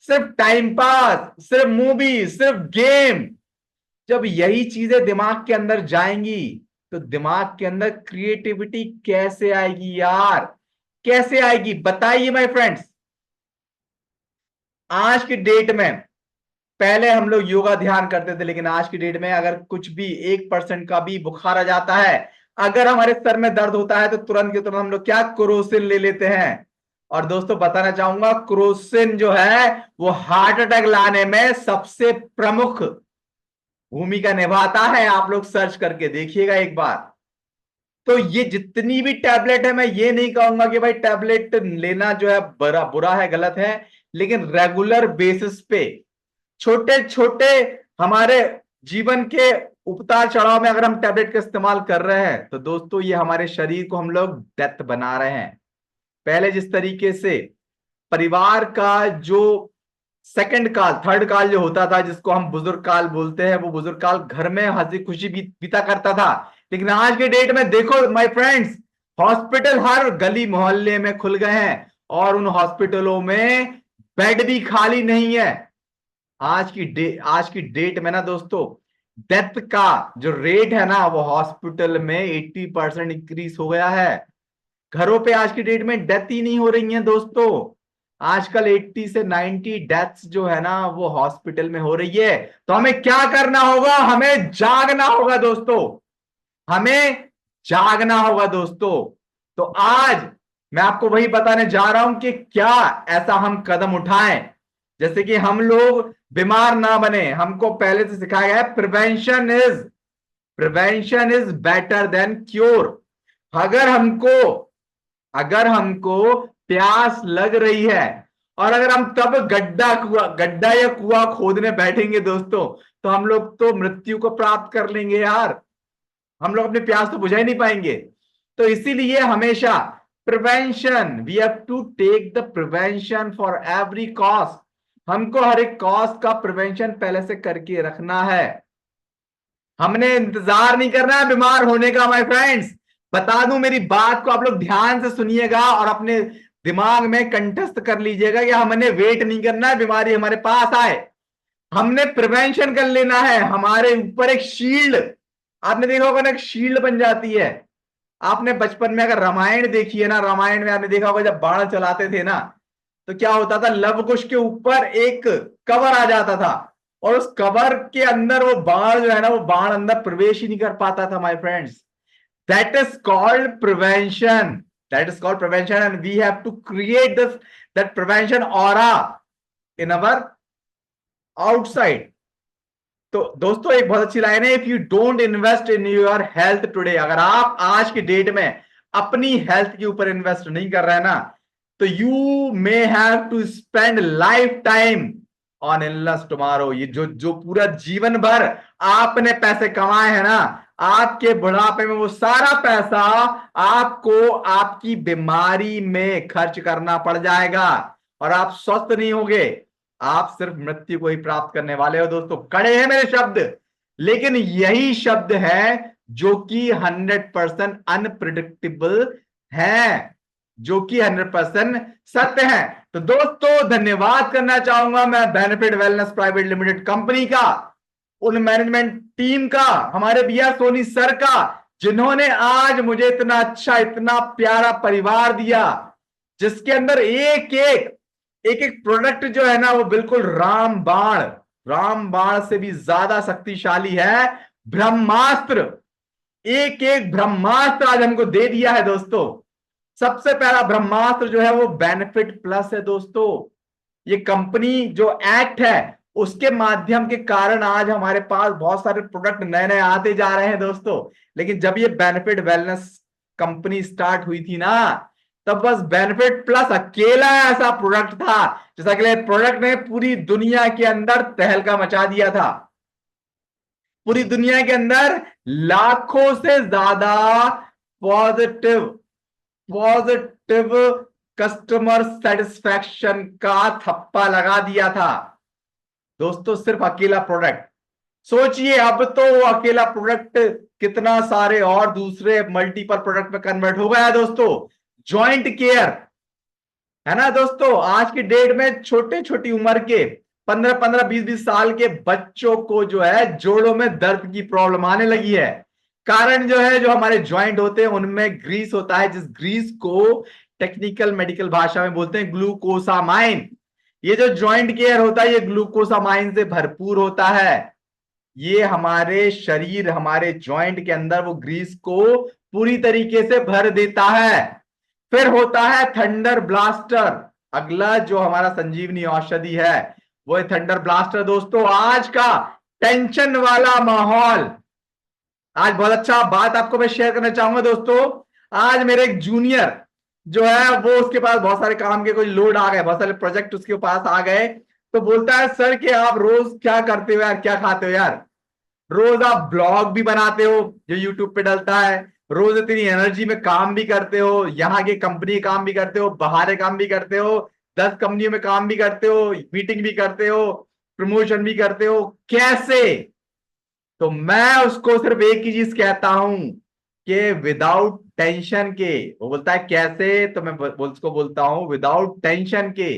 सिर्फ टाइम पास, सिर्फ मूवी, सिर्फ गेम, जब यही चीजें दिमाग के अंदर जाएंगी तो दिमाग के अंदर क्रिएटिविटी कैसे आएगी यार, कैसे आएगी बताइए माय फ्रेंड्स। आज की डेट में, पहले हम लोग योगा ध्यान करते थे, लेकिन आज की डेट में अगर कुछ भी 1% का भी बुखार आ जाता है, अगर हमारे सर में दर्द होता है तो तुरंत के तुरंत हम लोग क्या, क्रोसिन ले लेते हैं। और दोस्तों बताना चाहूंगा, क्रोसिन जो है वो हार्ट अटैक लाने में सबसे प्रमुख भूमिका निभाता है। आप लोग सर्च करके देखिएगा एक बार। तो ये जितनी भी टैबलेट है, मैं ये नहीं कहूंगा कि भाई टैबलेट लेना जो है बुरा बुरा है, गलत है, लेकिन रेगुलर बेसिस पे छोटे छोटे हमारे जीवन के उतार चढ़ाव में अगर हम टैबलेट का इस्तेमाल कर रहे हैं तो दोस्तों ये हमारे शरीर को हम लोग डेथ बना रहे हैं। पहले जिस तरीके से परिवार का जो सेकंड काल, थर्ड काल जो होता था, जिसको हम बुजुर्ग काल बोलते हैं, वो बुजुर्ग काल घर में हंसी खुशी बीता करता था। लेकिन आज के डेट में देखो माय फ्रेंड्स, हॉस्पिटल हर गली मोहल्ले में खुल गए हैं और उन हॉस्पिटलों में बेड भी खाली नहीं है। आज की डेट में ना दोस्तों, डेथ का जो रेट है ना, वो हॉस्पिटल में 80% इंक्रीज हो गया है। घरों पे आज की डेट में डेथ ही नहीं हो रही है दोस्तों। आजकल 80 से 90 डेथ्स जो है ना वो हॉस्पिटल में हो रही है। तो हमें क्या करना होगा, हमें जागना होगा दोस्तों, हमें जागना होगा दोस्तों। तो आज मैं आपको वही बताने जा रहा हूं कि क्या ऐसा हम कदम उठाएं जैसे कि हम लोग बीमार ना बने। हमको पहले से सिखाया गया है, prevention is better than cure. अगर हमको प्यास लग रही है और अगर हम तब गड्ढा या कुआं खोदने बैठेंगे दोस्तों, तो हम लोग तो मृत्यु को प्राप्त कर लेंगे यार, हम लोग अपनी प्यास तो बुझा ही नहीं पाएंगे। तो इसीलिए हमेशा prevention, we have to take the prevention for every cost. हमको हर एक कॉस्ट का प्रिवेंशन पहले से करके रखना है। हमने इंतजार नहीं करना है बीमार होने का माय फ्रेंड्स। बता दूं, मेरी बात को आप लोग ध्यान से सुनिएगा और अपने दिमाग में कंठस्थ कर लीजिएगा कि हमने वेट नहीं करना है बीमारी हमारे पास आए, हमने प्रिवेंशन कर लेना है। हमारे ऊपर एक शील्ड, आपने देखा होगा ना, एक शील्ड बन जाती है। आपने बचपन में अगर रामायण देखी है ना, रामायण में आपने देखा होगा जब बाण चलाते थे ना, तो क्या होता था, लव कुश के ऊपर एक कवर आ जाता था और उस कवर के अंदर वो बाण जो है ना, वो बाण अंदर प्रवेश ही नहीं कर पाता था my friends. That is called prevention, that is called prevention and we have to create this that prevention aura in our outside. तो दोस्तों एक बहुत अच्छी लाइन है, if you don't invest in your health today, अगर आप आज की डेट में अपनी हेल्थ के ऊपर इन्वेस्ट नहीं कर रहे हैं ना, तो you may have to spend life time on illness tomorrow. ये जो पूरा जीवन भर आपने पैसे कमाए हैं ना, आपके बुढ़ापे में वो सारा पैसा आपको आपकी बीमारी में खर्च करना पड़ जाएगा और आप स्वस्थ नहीं होंगे, आप सिर्फ मृत्यु को ही प्राप्त करने वाले हो। दोस्तों कड़े हैं मेरे शब्द, लेकिन यही शब्द है जो कि 100% अनप्रिडिक्टेबल है, जो कि 100% सत्य है। तो दोस्तों धन्यवाद करना चाहूंगा मैं benefit Wellness Private limited company का, उन मैनेजमेंट टीम का, हमारे भैया सोनी सर का, जिन्होंने आज मुझे इतना अच्छा, इतना प्यारा परिवार दिया, जिसके अंदर एक प्रोडक्ट जो है ना वो बिल्कुल रामबाण से भी ज्यादा शक्तिशाली है। ब्रह्मास्त्र, एक एक ब्रह्मास्त्र आज हमको दे दिया है दोस्तों। सबसे पहला ब्रह्मास्त्र जो है वो बेनिफिट प्लस है दोस्तों। ये कंपनी जो एक्ट है उसके माध्यम के कारण आज हमारे पास बहुत सारे प्रोडक्ट नए नए आते जा रहे हैं दोस्तों। लेकिन जब ये बेनिफिट वेलनेस कंपनी स्टार्ट हुई थी ना, तब बस बेनिफिट प्लस अकेला ऐसा प्रोडक्ट था जिस अगले प्रोडक्ट ने पूरी दुनिया के अंदर तहलका मचा दिया था। पूरी दुनिया के अंदर लाखों से ज्यादा पॉजिटिव पॉजिटिव कस्टमर सेटिस्फैक्शन का थप्पा लगा दिया था दोस्तों, सिर्फ अकेला प्रोडक्ट। सोचिए अब तो वो अकेला प्रोडक्ट कितना सारे और दूसरे मल्टीपल प्रोडक्ट में कन्वर्ट हो गया है दोस्तों। जॉइंट केयर है ना दोस्तों, आज की डेट में छोटे छोटी उम्र के 15-15 20-20 साल के बच्चों को जो है जोड़ों में दर्द की प्रॉब्लम आने लगी है। कारण जो है, जो हमारे ज्वाइंट होते हैं उनमें ग्रीस होता है, जिस ग्रीस को टेक्निकल मेडिकल भाषा में बोलते हैं ग्लूकोसामाइन। ये जो ज्वाइंट केयर होता है ये ग्लूकोसामाइन से भरपूर होता है। ये हमारे शरीर, हमारे ज्वाइंट के अंदर वो ग्रीस को पूरी तरीके से भर देता है। फिर होता है थंडर ब्लास्टर। अगला जो हमारा संजीवनी औषधि है वो है थंडर ब्लास्टर दोस्तों। आज का टेंशन वाला माहौल, आज बहुत अच्छा बात आपको मैं शेयर करना चाहूंगा दोस्तों। आज मेरे एक जूनियर जो है वो, उसके पास बहुत सारे काम के कोई लोड आ गए, बहुत सारे प्रोजेक्ट उसके पास आ गए, तो बोलता है सर कि आप रोज क्या करते हो यार, क्या खाते हो यार, रोज आप ब्लॉग भी बनाते हो जो यूट्यूब पे डलता है, रोज इतनी एनर्जी में काम भी करते हो, यहाँ के कंपनी काम भी करते हो, बाहर काम भी करते हो, 10 कंपनियों में काम भी करते हो, मीटिंग भी करते हो, प्रमोशन भी करते हो, कैसे? तो मैं उसको सिर्फ एक ही चीज कहता हूं कि विदाउट टेंशन के। वो बोलता है कैसे, तो मैं उसको बोलता हूं विदाउट टेंशन के।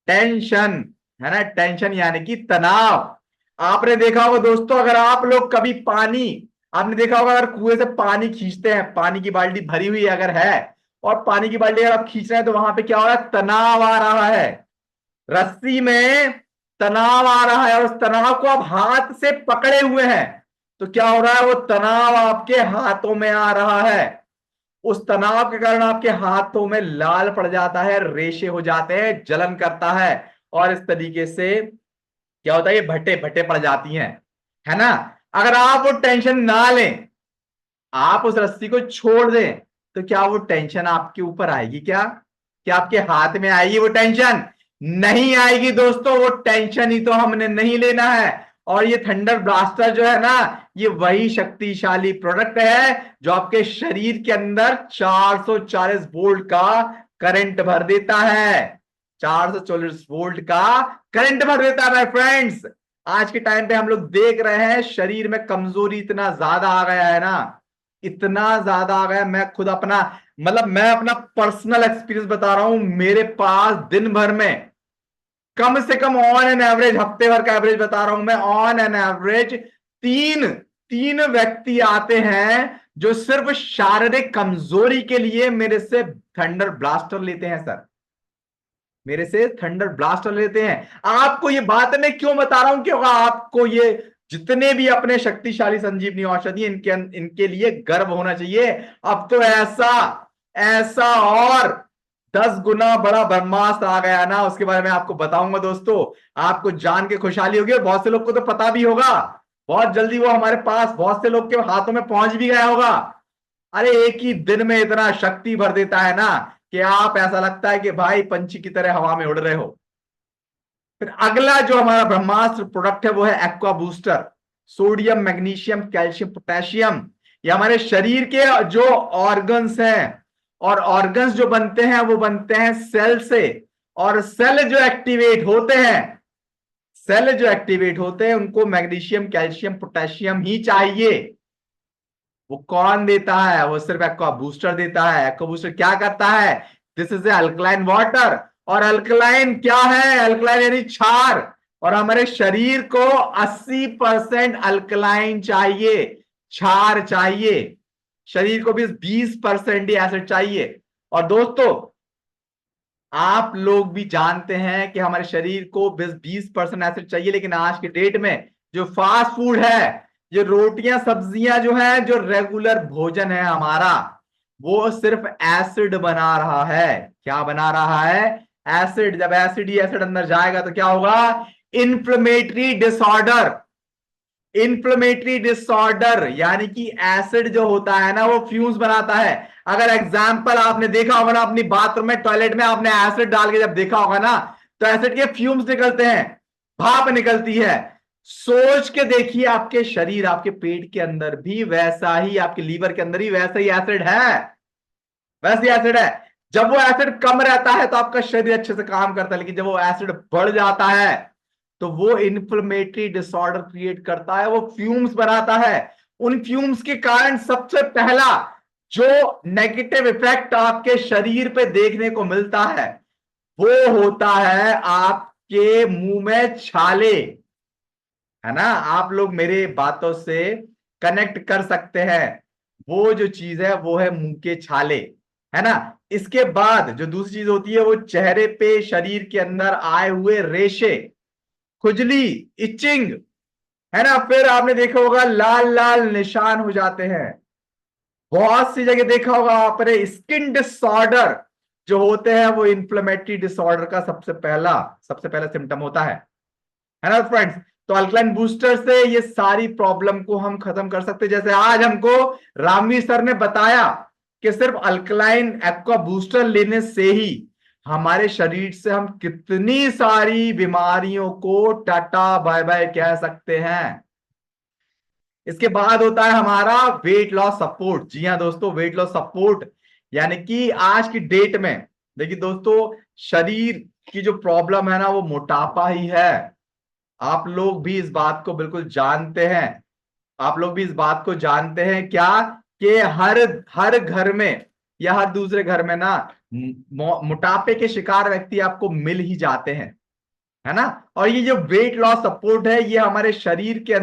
टेंशन है ना, टेंशन यानी कि तनाव। आपने देखा होगा दोस्तों, अगर आप लोग कभी पानी, आपने देखा होगा अगर कुएं से पानी खींचते हैं, पानी की बाल्टी भरी हुई अगर है और पानी की बाल्टी अगर आप खींच रहे हैं, तो वहां पे क्या हो रहा है, तनाव आ रहा है, रस्सी में तनाव आ रहा है, और उस तनाव को आप हाथ से पकड़े हुए हैं, तो क्या हो रहा है, वो तनाव आपके हाथों में आ रहा है। उस तनाव के कारण आपके हाथों में लाल पड़ जाता है, रेशे हो जाते हैं, जलन करता है, और इस तरीके से क्या होता है, ये भट्टे भट्टे पड़ जाती हैं, है ना। अगर आप वो टेंशन ना लें, आप उस रस्सी को छोड़ दें, तो क्या वो टेंशन आपके ऊपर आएगी? क्या आपके हाथ में आएगी वो टेंशन? नहीं आएगी दोस्तों। वो टेंशन ही तो हमने नहीं लेना है। और ये थंडर ब्लास्टर जो है ना, ये वही शक्तिशाली प्रोडक्ट है जो आपके शरीर के अंदर 440 वोल्ट का करंट भर देता है। 440 वोल्ट का करंट भर देता है माय फ्रेंड्स। आज के टाइम पे हम लोग देख रहे हैं शरीर में कमजोरी इतना ज्यादा आ गया है ना, इतना ज्यादा आ गया। मैं खुद अपना, मतलब मैं अपना पर्सनल एक्सपीरियंस बता रहा हूं। मेरे पास दिन भर में कम से कम ऑन एन एवरेज, हफ्ते भर का एवरेज बता रहा हूं मैं, ऑन एन एवरेज तीन तीन व्यक्ति आते हैं जो सिर्फ शारीरिक कमजोरी के लिए मेरे से थंडर ब्लास्टर लेते हैं सर, मेरे से थंडर ब्लास्टर लेते हैं। आपको ये बात मैं क्यों बता रहा हूं, क्योंकि आपको ये जितने भी अपने शक्तिशाली संजीवनी औषधि, इनके लिए गर्व होना चाहिए। अब तो ऐसा ऐसा और 10 गुना बड़ा ब्रह्मास्त्र आ गया ना, उसके बारे में आपको बताऊंगा दोस्तों। आपको जान के खुशहाली होगी, और बहुत से लोग को तो पता भी होगा, बहुत जल्दी वो हमारे पास बहुत से लोग के हाथों में पहुंच भी गया होगा। अरे एक ही दिन में इतना शक्ति भर देता है ना कि आप, ऐसा लगता है कि भाई पंछी की तरह हवा में उड़ रहे हो। फिर अगला जो हमारा ब्रह्मास्त्र प्रोडक्ट है वो है aqua booster. Sodium, magnesium, calcium, potassium, ये हमारे शरीर के जो ऑर्गन्स हैं, और ऑर्गन्स जो बनते हैं वो बनते हैं सेल से, और सेल जो एक्टिवेट होते हैं, सेल जो एक्टिवेट होते हैं उनको मैग्नीशियम, कैल्शियम, पोटेशियम ही चाहिए। वो कौन देता है? वो सिर्फ एक्वा बूस्टर देता है। एक्वा बूस्टर क्या करता है? This is alkaline water. और अल्कलाइन क्या है? अल्कलाइन यानी क्षार। और हमारे शरीर को 80% अल्कलाइन चाहिए, क्षार चाहिए। शरीर को भी 20% ही एसिड चाहिए। और दोस्तों, आप लोग भी जानते हैं कि हमारे शरीर को 20% एसिड चाहिए, लेकिन आज के डेट में जो फास्ट फूड है, जो रोटियां सब्जियां जो है, जो रेगुलर भोजन है हमारा, वो सिर्फ एसिड बना रहा है। क्या बना रहा है? एसिड। जब एसिड ही एसिड अंदर जाएगा तो क्या होगा? Inflammatory disorder. इन्फ्लेमेटरी डिसऑर्डर यानी कि एसिड जो होता है ना, वो फ्यूम्स बनाता है। अगर एग्जाम्पल आपने देखा होगा ना, अपनी बाथरूम में, टॉयलेट में आपने एसिड डाल के जब देखा होगा ना, तो एसिड के फ्यूम्स निकलते हैं, भाप निकलती है। सोच के देखिए, आपके शरीर, आपके पेट के अंदर भी वैसा ही, आपके लीवर के अंदर ही वैसा ही एसिड है, वैसी एसिड है। जब वो एसिड कम रहता है तो आपका शरीर अच्छे से काम करता है, लेकिन जब वो एसिड बढ़ जाता है तो वो इन्फ्लेमेटरी डिसऑर्डर क्रिएट करता है, वो फ्यूम्स बनाता है। उन फ्यूम्स के कारण सबसे पहला जो नेगेटिव इफेक्ट आपके शरीर पे देखने को मिलता है, वो होता है आपके मुंह में छाले। है ना? आप लोग मेरे बातों से कनेक्ट कर सकते हैं। वो जो चीज है वो है मुंह के छाले। है ना? इसके बाद जो दूसरी चीज होती है, वो चेहरे पे, शरीर के अंदर आए हुए रेशे, खुजली, इचिंग। है ना? फिर आपने देखा होगा लाल लाल निशान हो जाते हैं। बहुत सी जगह देखा होगा आपने स्किन डिसऑर्डर जो होते हैं, वो इन्फ्लेमेटरी डिसऑर्डर का सबसे पहला सिम्टम होता है ना फ्रेंड्स? तो अल्कलाइन बूस्टर से ये सारी प्रॉब्लम को हम खत्म कर सकते हैं। जैसे आज हमको रामवीर सर ने बताया कि सिर्फ अल्कलाइन एक्वा बूस्टर लेने से ही हमारे शरीर से हम कितनी सारी बीमारियों को टाटा बाय बाय कह सकते हैं। इसके बाद होता है हमारा वेट लॉस सपोर्ट। जी हाँ दोस्तों, वेट लॉस सपोर्ट यानी कि आज की डेट में देखिए दोस्तों, शरीर की जो प्रॉब्लम है ना, वो मोटापा ही है। आप लोग भी इस बात को बिल्कुल जानते हैं। आप लोग भी इस बात को जानते हैं क्या, कि हर हर घर में या हर दूसरे घर में ना मोटापे के शिकार व्यक्ति आपको मिल ही जाते हैं। है ना? और ये जो वेट लॉस सपोर्ट है, ये हमारे शरीर के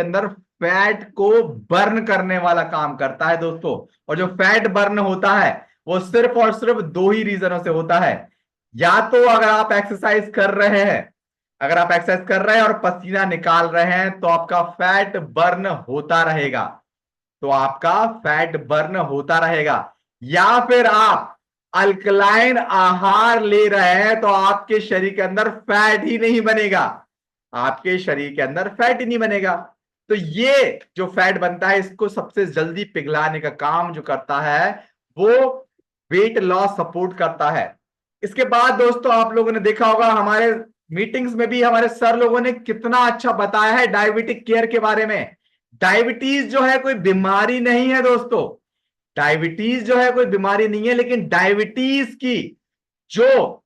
अंदर फैट को बर्न करने वाला काम करता है दोस्तों। और जो फैट बर्न होता है, वो सिर्फ और सिर्फ दो ही रीजनों से होता है। या तो अगर आप एक्सरसाइज कर रहे हैं, और पसीना निकाल रहे हैं, तो आपका फैट बर्न होता रहेगा, या फिर आप अल्कलाइन आहार ले रहे हैं, तो आपके शरीर के अंदर फैट ही नहीं बनेगा, तो ये जो फैट बनता है, इसको सबसे जल्दी पिघलाने का काम जो करता है, वो वेट लॉस सपोर्ट करता है। इसके बाद दोस्तों, आप लोगों ने देखा होगा हमारे मीटिंग्स में भी हमारे सर लोगों ने कितना अच्छा बताया है डायबिटिक केयर के बारे में। डायबिटीज जो है कोई बीमारी नहीं है दोस्तों, लेकिन डायबिटीज की जो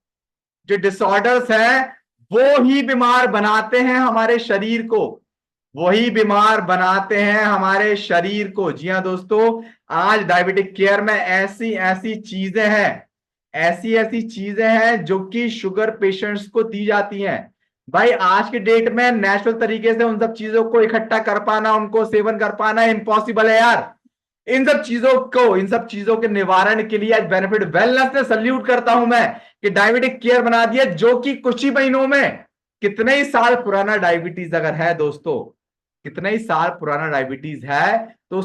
जो डिसऑर्डर्स है, वो ही बीमार बनाते हैं हमारे शरीर को, जी हाँ दोस्तों, आज डायबिटिक केयर में ऐसी ऐसी चीजें हैं जो कि शुगर पेशेंट्स को दी जाती हैं। भाई आज के डेट में नेचुरल तरीके से उन सब चीजों को इकट्ठा कर पाना, उनको सेवन कर पाना इम्पॉसिबल है यार। इन सब चीजों के निवारण के लिए आज बेनिफिट वेलनेस ने सल्यूट करता हूं मैं, कि डायबिटिक केयर बना दिया, जो कि कुछ ही महीनों में, कितने ही साल पुराना डायबिटीज अगर है दोस्तों, तो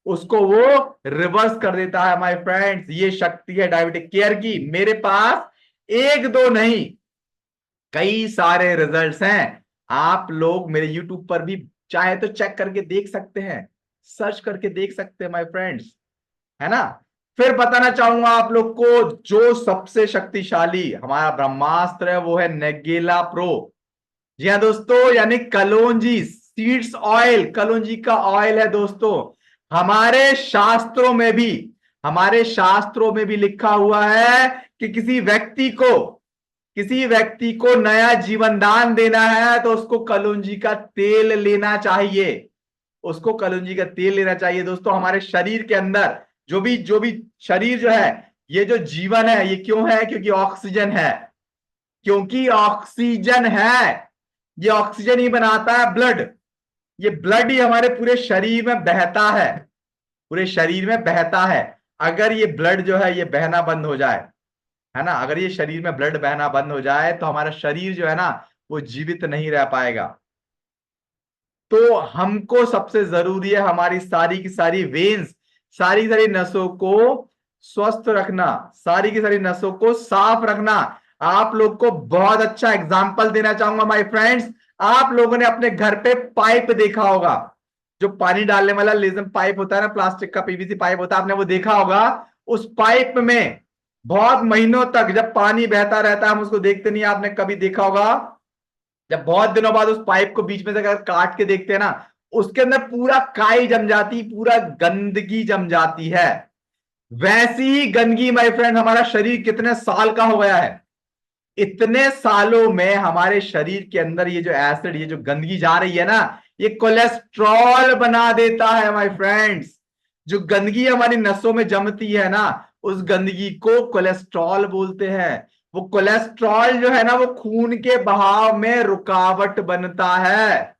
उसको वो रिवर्स कर देता है माय फ्रेंड्स। ये शक्ति है डायबिटिक केयर की। मेरे पास एक दो नहीं, कई सारे रिजल्ट्स हैं। आप लोग मेरे यूट्यूब पर भी चाहे तो चेक करके देख सकते हैं, सर्च करके देख सकते हैं माय फ्रेंड्स। है ना? फिर बताना चाहूंगा आप लोग को, जो सबसे शक्तिशाली हमारा ब्रह्मास्त्र है, वो है नेगेला प्रो। जी हाँ दोस्तों, यानी कलौंजी सीड्स ऑयल, कलौंजी का ऑयल है दोस्तों। हमारे शास्त्रों में भी लिखा हुआ है कि किसी व्यक्ति को नया जीवन दान देना है, तो उसको कलौंजी का तेल लेना चाहिए। दोस्तों, हमारे शरीर के अंदर जो भी शरीर जो है, ये जो जीवन है, ये क्यों है? क्योंकि ऑक्सीजन है। क्योंकि ऑक्सीजन है, ये ऑक्सीजन ही बनाता है ब्लड। ये ब्लड ही हमारे पूरे शरीर में बहता है, पूरे शरीर में बहता है। अगर ये ब्लड जो है ये बहना बंद हो जाए, है ना, अगर ये शरीर में ब्लड बहना बंद हो जाए तो हमारा शरीर जो है ना वो जीवित नहीं रह पाएगा। तो हमको सबसे जरूरी है हमारी सारी की सारी वेन्स, सारी सारी नसों को स्वस्थ रखना, सारी की सारी नसों को साफ रखना। आप लोग को बहुत अच्छा एग्जांपल देना चाहूंगा माय फ्रेंड्स। आप लोगों ने अपने घर पे पाइप देखा होगा, जो पानी डालने वाला लेजर पाइप होता है ना, प्लास्टिक का पीवीसी पाइप होता है, आपने वो देखा होगा। उस पाइप में बहुत महीनों तक जब पानी बहता रहता है हम उसको देखते नहीं, आपने कभी देखा होगा जब बहुत दिनों बाद उस पाइप को बीच में से अगर काट के देखते हैं ना, उसके अंदर पूरा काई जम जाती, पूरा गंदगी जम जाती है। वैसी ही गंदगी माय फ्रेंड हमारा शरीर कितने साल का हो गया है, इतने सालों में हमारे शरीर के अंदर ये जो एसिड, ये जो गंदगी जा रही है ना, ये कोलेस्ट्रॉल बना देता है माय फ्रेंड्स। जो गंदगी हमारी नसों में जमती है ना, उस गंदगी को कोलेस्ट्रॉल बोलते हैं। वो कोलेस्ट्रॉल जो है ना वो खून के बहाव में रुकावट बनता है,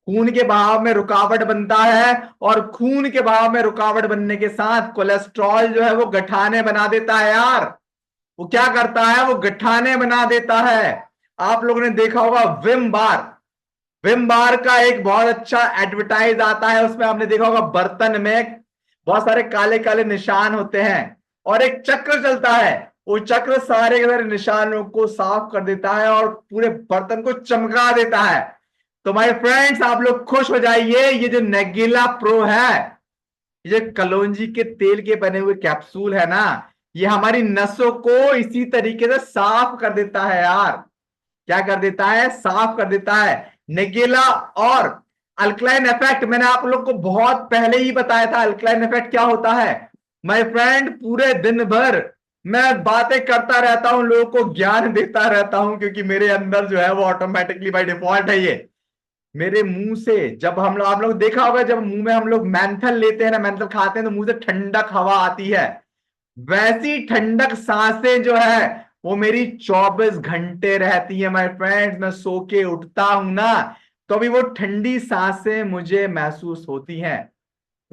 खून के बहाव में रुकावट बनता है। और खून के बहाव में रुकावट बनने के साथ कोलेस्ट्रॉल जो है वो गठाने बना देता है यार। वो क्या करता है, वो गठाने बना देता है। आप लोगों ने देखा होगा विम बार, विम बार का एक बहुत अच्छा एडवर्टाइज आता है, उसमें आपने देखा होगा बर्तन में बहुत सारे काले काले निशान होते हैं और एक चक्र चलता है। वो चक्र सारे के सारे निशानों को साफ कर देता है और पूरे बर्तन को चमका देता है। तो माय फ्रेंड्स आप लोग खुश हो जाइए, ये जो नेगेला प्रो है, ये कलौंजी के तेल के बने हुए कैप्सूल है ना, ये हमारी नसों को इसी तरीके से साफ कर देता है यार। क्या कर देता है, साफ कर देता है। नेगेला और अल्कलाइन इफेक्ट मैंने आप लोग को बहुत पहले ही बताया था। अल्कलाइन इफेक्ट क्या होता है माय फ्रेंड, पूरे दिन भर मैं बातें करता रहता हूं, लोगों को ज्ञान देता रहता हूं, क्योंकि मेरे अंदर जो है वो ऑटोमेटिकली बाय डिफॉल्ट है। ये मेरे मुंह से जब हम लोग, आप लोग देखा होगा जब मुंह में हम लोग मेंथल लेते हैं ना, मेंथल खाते हैं तो मुंह से ठंडक हवा आती है। वैसी ठंडक सांसें जो है वो मेरी 24 घंटे रहती है माय फ्रेंड्स। मैं सो के उठता हूं ना तो अभी वो ठंडी सांसें मुझे महसूस होती हैं।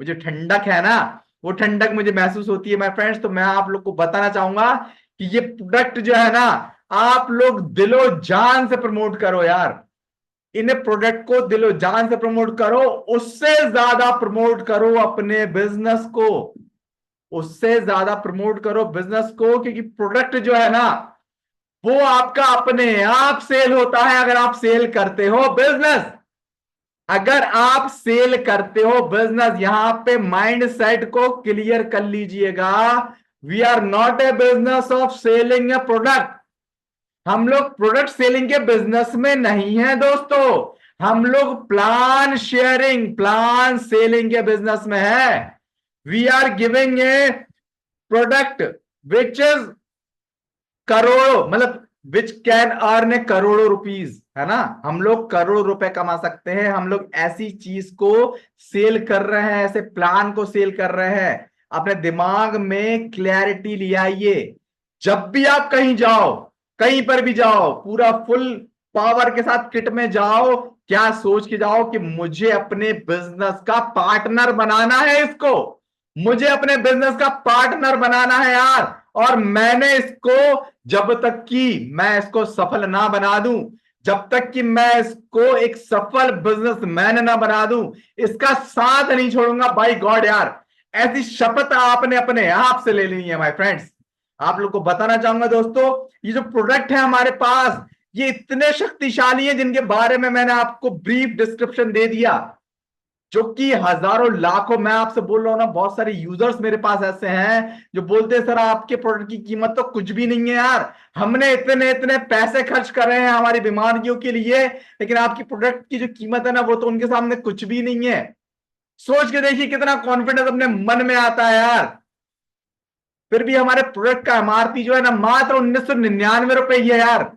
वो जो ठंडक है ना, वो ठंडक मुझे महसूस होती है माय फ्रेंड्स। तो मैं आप लोग को बताना चाहूंगा कि ये प्रोडक्ट जो है ना, आप लोग दिलो जान से प्रमोट करो यार। इन प्रोडक्ट को दिलो जान से प्रमोट करो, उससे ज्यादा प्रमोट करो अपने बिजनेस को, उससे ज्यादा प्रमोट करो बिजनेस को। क्योंकि प्रोडक्ट जो है ना वो आपका अपने आप सेल होता है अगर आप सेल करते हो बिजनेस। अगर आप सेल करते हो बिजनेस, यहां पे माइंड सेट को क्लियर कर लीजिएगा। We are not a business of selling a product. हम लोग प्रोडक्ट सेलिंग के बिजनेस में नहीं है दोस्तों, हम लोग प्लान शेयरिंग, प्लान सेलिंग के बिजनेस में है। We are giving a product which is करोड़ों, मतलब विच कैन अर्न ए करोड़ों रुपीज, है ना। हम लोग करोड़ों रुपए कमा सकते हैं। हम लोग ऐसी चीज को सेल कर रहे हैं, ऐसे प्लान को सेल कर रहे हैं। अपने दिमाग में क्लैरिटी ले आइए। जब भी आप कहीं जाओ, कहीं पर भी जाओ, पूरा फुल पावर के साथ किट में जाओ, क्या सोच के जाओ कि मुझे अपने बिजनेस का पार्टनर बनाना है इसको, मुझे अपने बिजनेस का पार्टनर बनाना है यार। और मैंने इसको, जब तक कि मैं इसको सफल ना बना दूं, जब तक कि मैं इसको एक सफल बिजनेसमैन ना बना दूं, इसका साथ नहीं छोड़ूंगा बाय गॉड यार। ऐसी शपथ आपने अपने आप से ले लेनी है माय फ्रेंड्स। आप लोग को बताना चाहूंगा दोस्तों, ये जो प्रोडक्ट है हमारे पास, ये इतने शक्तिशाली है जिनके बारे में मैंने आपको ब्रीफ डिस्क्रिप्शन दे दिया, जो कि हजारों लाखों, मैं आपसे बोल रहा हूं ना, बहुत सारे यूजर्स मेरे पास ऐसे हैं जो बोलते हैं सर आपके प्रोडक्ट की कीमत तो कुछ भी नहीं है यार, हमने इतने इतने पैसे खर्च कर रहे हैं हमारी बीमारियों के लिए, लेकिन आपकी प्रोडक्ट की जो कीमत है ना वो तो उनके सामने कुछ भी नहीं है। सोच के देखिए कितना कॉन्फिडेंस अपने मन में आता है यार। फिर भी हमारे प्रोडक्ट का एमआरपी जो है ना मात्र 1999 रुपए ही है यार।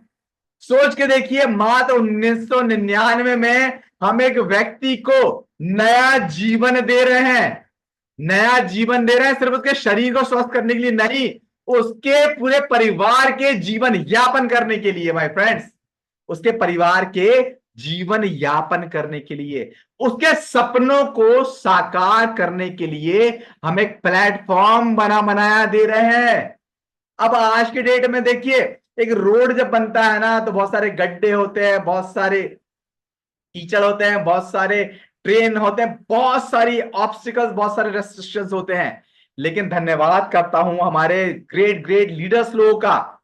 सोच के देखिए, मात्र 1999 में हम एक व्यक्ति को नया जीवन दे रहे हैं, नया जीवन दे रहे हैं, सिर्फ उसके शरीर को स्वस्थ करने के लिए नहीं, उसके पूरे परिवार के जीवन यापन करने के लिए माय फ्रेंड्स, उसके परिवार के जीवन यापन करने के लिए, उसके सपनों को साकार करने के लिए हम एक प्लेटफॉर्म बनाया दे रहे हैं। अब आज के डेट में देखिए, एक रोड जब बनता है ना तो बहुत सारे गड्ढे होते हैं, बहुत सारे कीचड़ होते हैं, बहुत सारे ट्रेन होते हैं, बहुत सारी ऑब्स्टिकल्स, बहुत सारे रेस्ट्रिक्शंस होते हैं। लेकिन धन्यवाद करता हूं हमारे ग्रेट ग्रेट लीडर्स लोगों का,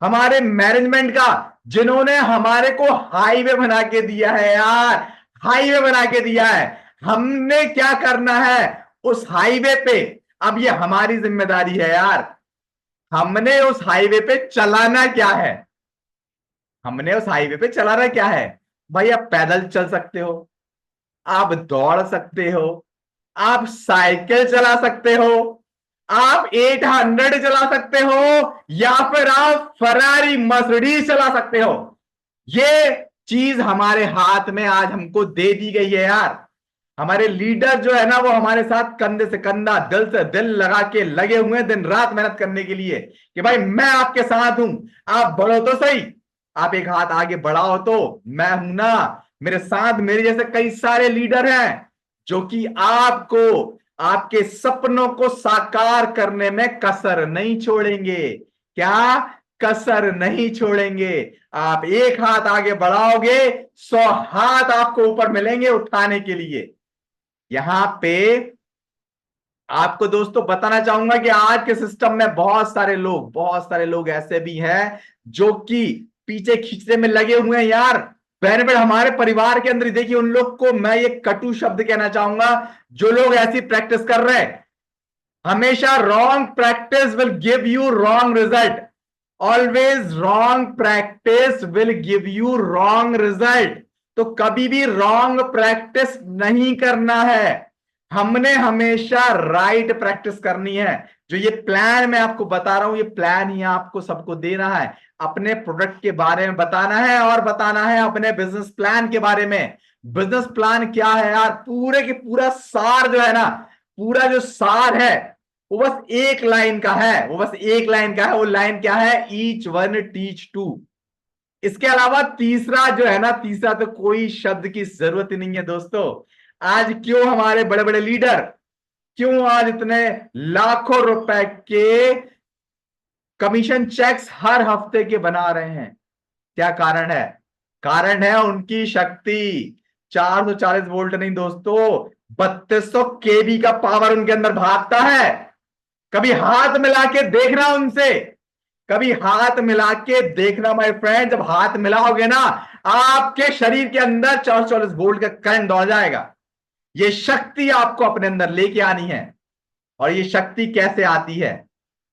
हमारे मैनेजमेंट का, जिन्होंने हमारे को हाईवे बना के दिया है यार, हाईवे बना के दिया है। हमने क्या करना है उस हाईवे पे, अब ये हमारी जिम्मेदारी है यार। हमने उस हाईवे पे चलाना क्या है, हमने उस हाईवे पे चलाना क्या है। भाई आप पैदल चल सकते हो, आप दौड़ सकते हो, आप साइकिल चला सकते हो, आप 800 चला सकते हो, या फिर आप फरारी मर्सिडीज चला सकते हो। ये चीज हमारे हाथ में आज हमको दे दी गई है यार। हमारे लीडर जो है ना वो हमारे साथ कंधे से कंधा, दिल से दिल लगा के लगे हुए हैं दिन रात मेहनत करने के लिए कि भाई मैं आपके साथ हूं, आप बढ़ो तो सही, आप एक हाथ आगे बढ़ाओ तो मैं हूं ना, मेरे साथ मेरे जैसे कई सारे लीडर हैं जो कि आपको आपके सपनों को साकार करने में कसर नहीं छोड़ेंगे। क्या कसर नहीं छोड़ेंगे। आप एक हाथ आगे बढ़ाओगे, 100 हाथ आपको ऊपर मिलेंगे उठाने के लिए। यहां पे आपको दोस्तों बताना चाहूंगा कि आज के सिस्टम में बहुत सारे लोग ऐसे भी हैं जो कि पीछे खींचने में लगे हुए हैं यार। बेनिफिट हमारे परिवार के अंदर ही देखिए, उन लोग को मैं ये कटु शब्द कहना चाहूंगा जो लोग ऐसी प्रैक्टिस कर रहे हैं। हमेशा wrong practice will give you wrong result, always wrong practice will give you wrong result. तो कभी भी रॉन्ग प्रैक्टिस नहीं करना है, हमने हमेशा राइट प्रैक्टिस करनी है। जो ये प्लान मैं आपको बता रहा हूं, ये प्लान ही आपको सबको देना है, अपने प्रोडक्ट के बारे में बताना है और बताना है अपने बिजनेस प्लान के बारे में। बिजनेस प्लान क्या है यार, पूरे के पूरा सार जो है ना, पूरा जो सार है वो बस एक लाइन का है, वो बस एक लाइन का है। वो लाइन क्या है, ईच वन टीच टू। इसके अलावा तीसरा जो है ना, तीसरा तो कोई शब्द की जरूरत ही नहीं है दोस्तों। आज क्यों हमारे बड़े बड़े लीडर, क्यों आज इतने लाखों रुपए के कमीशन चेक्स हर हफ्ते के बना रहे हैं, क्या कारण है। कारण है उनकी शक्ति। 440 वोल्ट नहीं दोस्तों, 3200 केवी का पावर उनके अंदर भागता है। कभी हाथ मिला के देखना उनसे, कभी हाथ मिला के देखना माय फ्रेंड। जब हाथ मिलाओगे ना, आपके शरीर के अंदर 440 वोल्ट का करंट दौड़ जाएगा। ये शक्ति आपको अपने अंदर लेके आनी है। और ये शक्ति कैसे आती है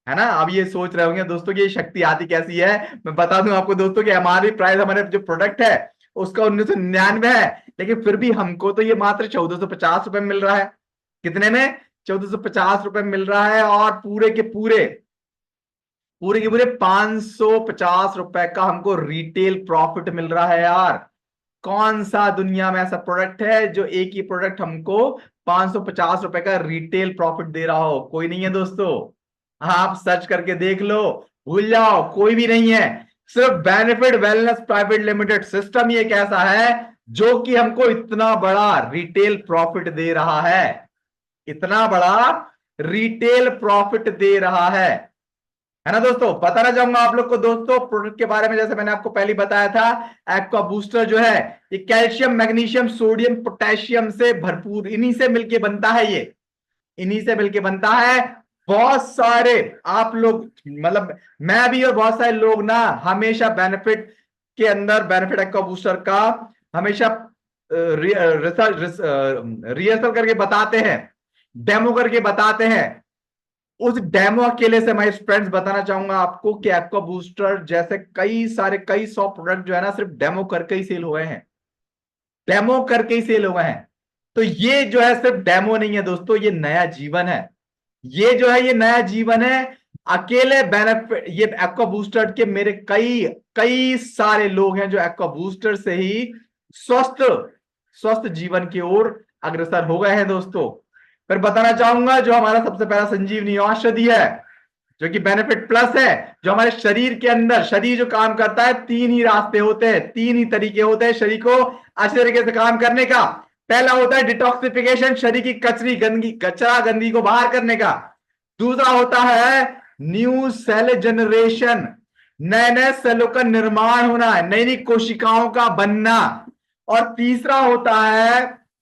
ना। अब ये सोच रहे होंगे दोस्तों कि ये शक्ति आती कैसी है। मैं बता दूं आपको दोस्तों कि हमारी प्राइस, हमारे जो प्रोडक्ट है उसका 1999 है, लेकिन फिर भी हमको तो ये मात्र 1450 रुपए मिल रहा है। कितने में, 1450 रुपए मिल रहा है। और पूरे के पूरे 550 रुपए का हमको रिटेल प्रॉफिट मिल रहा है यार। कौन सा दुनिया में ऐसा प्रोडक्ट है जो एक ही प्रोडक्ट हमको 550 रुपए का रिटेल प्रॉफिट दे रहा हो। कोई नहीं है दोस्तों, आप सर्च करके देख लो, भूल जाओ, कोई भी नहीं है। सिर्फ benefit Wellness Private Limited system ही एक ऐसा है जो कि हमको इतना बड़ा रिटेल प्रॉफिट दे रहा है, इतना बड़ा रिटेल प्रॉफिट दे रहा है ना दोस्तों। बताना चाहूंगा आप लोग को दोस्तों प्रोडक्ट के बारे में, जैसे मैंने आपको पहले बताया था, एक्वा बूस्टर जो है ये कैल्शियम, मैग्नीशियम, सोडियम, पोटेशियम से भरपूर, इन्हीं से मिलके बनता है, ये इन्हीं से मिलके बनता है। बहुत सारे आप लोग, मतलब मैं भी और बहुत सारे लोग ना, हमेशा बेनिफिट के अंदर, बेनिफिट एक्वा बूस्टर का हमेशा रिहर्सल करके बताते हैं, डेमो करके बताते हैं। उस डेमो अकेले से मैं फ्रेंड्स बताना चाहूंगा आपको कि एक्वा बूस्टर जैसे कई सौ प्रोडक्ट जो है ना, सिर्फ डेमो करके ही सेल हुए हैं, डेमो करके ही सेल हुए हैं। तो ये जो है सिर्फ डेमो नहीं है दोस्तों, ये नया जीवन है। ये जो है ये नया जीवन है। अकेले बेनिफिट, ये एक्वा बूस्टर के मेरे कई कई सारे लोग हैं जो एक्वा बूस्टर से ही स्वस्थ स्वस्थ जीवन की ओर अग्रसर हो गए हैं दोस्तों। फिर बताना चाहूंगा जो हमारा सबसे पहला संजीवनी औषधि है, जो कि बेनिफिट प्लस है, जो हमारे शरीर के अंदर, शरीर जो काम करता है, तीन ही रास्ते होते हैं, तीन ही तरीके होते हैं शरीर को अच्छे तरीके से काम करने का। पहला होता है डिटॉक्सिफिकेशन, शरीर की कचरी गंदगी, कचरा गंदगी को बाहर करने का। दूसरा होता है न्यू सेल जनरेशन, नए नए सेलों का निर्माण होना, नई नई कोशिकाओं का बनना। और तीसरा होता है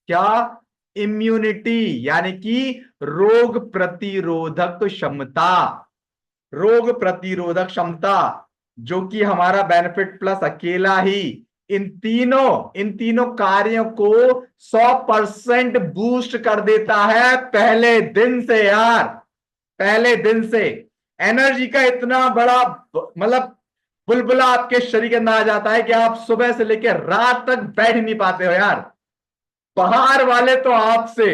क्या, इम्यूनिटी, यानी कि रोग प्रतिरोधक क्षमता, रोग प्रतिरोधक क्षमता, जो कि हमारा बेनिफिट प्लस अकेला ही इन तीनों कार्यों को 100% बूस्ट कर देता है पहले दिन से यार, पहले दिन से। एनर्जी का इतना बड़ा मतलब बुलबुला आपके शरीर के अंदर आ जाता है कि आप सुबह से लेकर रात तक बैठ नहीं पाते हो यार। बाहर वाले तो आपसे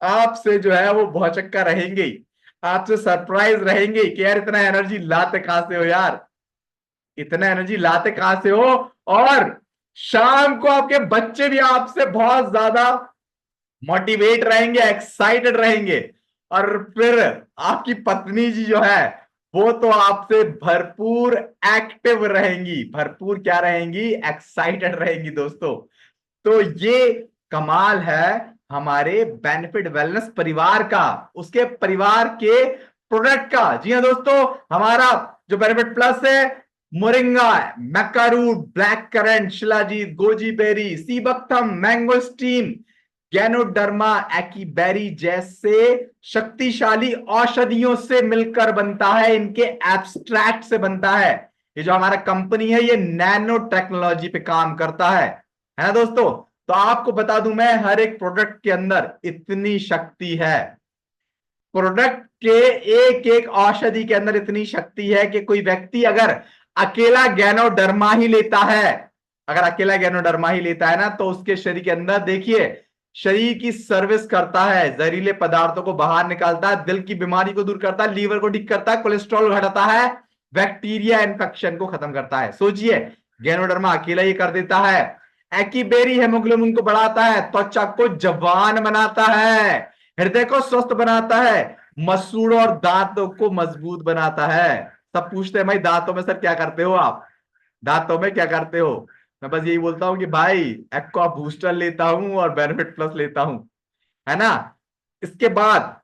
आपसे जो है वो भौचक्का रहेंगे ही, आपसे सरप्राइज रहेंगे कि यार इतना एनर्जी लाते कहां से हो यार, इतना एनर्जी लाते कहां से हो। और शाम को आपके बच्चे भी आपसे बहुत ज्यादा मोटिवेट रहेंगे, एक्साइटेड रहेंगे। और फिर आपकी पत्नी जी जो है वो तो आपसे भरपूर एक्टिव रहेंगी, भरपूर क्या रहेंगी, एक्साइटेड रहेंगी दोस्तों। तो ये कमाल है हमारे बेनिफिट वेलनेस परिवार का, उसके परिवार के प्रोडक्ट का। जी हाँ दोस्तों, हमारा जो बेनिफिट प्लस है, moringa, maca root, black currant, shilajit, goji berry, sea buckthorn, mangosteen, ganoderma, acai berry जैसे शक्तिशाली औषधियों से मिलकर बनता है, इनके एब्स्ट्रैक्ट से बनता है। ये जो हमारा कंपनी है ये नैनो टेक्नोलॉजी पे काम करता है ना दोस्तों। तो आपको बता दूं मैं, हर एक प्रोडक्ट के अंदर इतनी शक्ति है, प्रोडक्ट के एक एक औषधि के अंदर इतनी शक्ति है कि कोई व्यक्ति अगर अकेला गैनोडर्मा ही लेता है, अगर अकेला गैनोडर्मा ही लेता है ना, तो उसके शरीर के अंदर देखिए, शरीर की सर्विस करता है, जहरीले पदार्थों को बाहर निकालता है, दिल की बीमारी को दूर करता है, लीवर को ठीक करता है, कोलेस्ट्रॉल घटाता है, बैक्टीरिया इन्फेक्शन को खत्म करता है। सोचिए, गैनोडर्मा अकेला ही कर देता है। एक्कीबेरी हेमोग्लोबिन को बढ़ाता है, त्वचा को जवान बनाता है, हृदय को स्वस्थ बनाता है, मसूड़ों और दांतों को मजबूत बनाता है। सब पूछते हैं भाई दांतों में सर क्या करते हो आप, दांतों में क्या करते हो। मैं बस यही बोलता हूँ कि भाई एक्वा बूस्टर लेता हूं और बेनिफिट प्लस लेता हूं, है ना। इसके बाद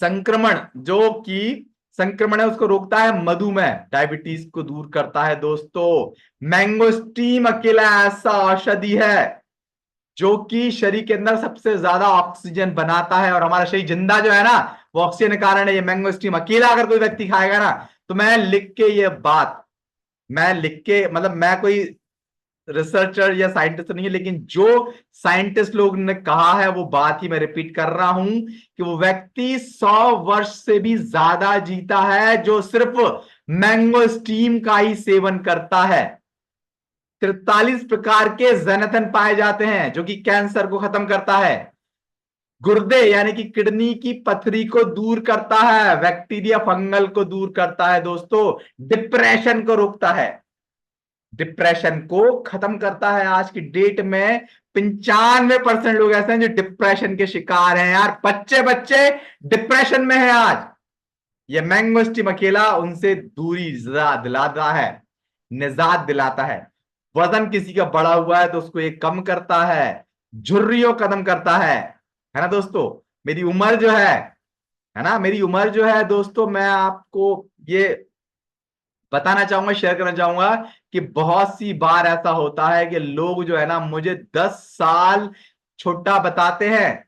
संक्रमण, जो कि संक्रमण है उसको रोकता है, मधुमेह, डायबिटीज को दूर करता है दोस्तों। मैंगो स्टीम अकेला ऐसा औषधि है जो कि शरीर के अंदर सबसे ज्यादा ऑक्सीजन बनाता है, और हमारा शरीर जिंदा जो है ना वो ऑक्सीजन के कारण है। ये मैंगो स्टीम अकेला अगर कोई व्यक्ति खाएगा ना, तो मैं लिख के ये बात, मैं लिख के मतलब मैं कोई रिसर्चर या साइंटिस्ट नहीं है, लेकिन जो साइंटिस्ट लोग ने कहा है वो बात ही मैं रिपीट कर रहा हूं कि वो व्यक्ति 100 वर्ष से भी ज्यादा जीता है जो सिर्फ मैंगो स्टीम का ही सेवन करता है। 43 प्रकार के जेनेथन पाए जाते हैं जो कि कैंसर को खत्म करता है, गुर्दे यानी कि किडनी की पथरी को दूर करता है, बैक्टीरिया फंगल को दूर करता है दोस्तों, डिप्रेशन को रोकता है, डिप्रेशन को खत्म करता है। आज की डेट में 95% लोग ऐसे हैं जो डिप्रेशन के शिकार हैं यार, बच्चे बच्चे डिप्रेशन में है आज। ये मैंगो स्टीम अकेला उनसे दूरी दिलाता है, निजात दिलाता है। वजन किसी का बढ़ा हुआ है तो उसको ये कम करता है, झुर्रियों कदम करता है ना दोस्तों। मेरी उम्र जो है ना, मेरी उम्र जो है दोस्तों, मैं आपको ये बताना चाहूंगा, शेयर करना चाहूंगा कि बहुत सी बार ऐसा होता है कि लोग जो है ना मुझे 10 साल छोटा बताते हैं,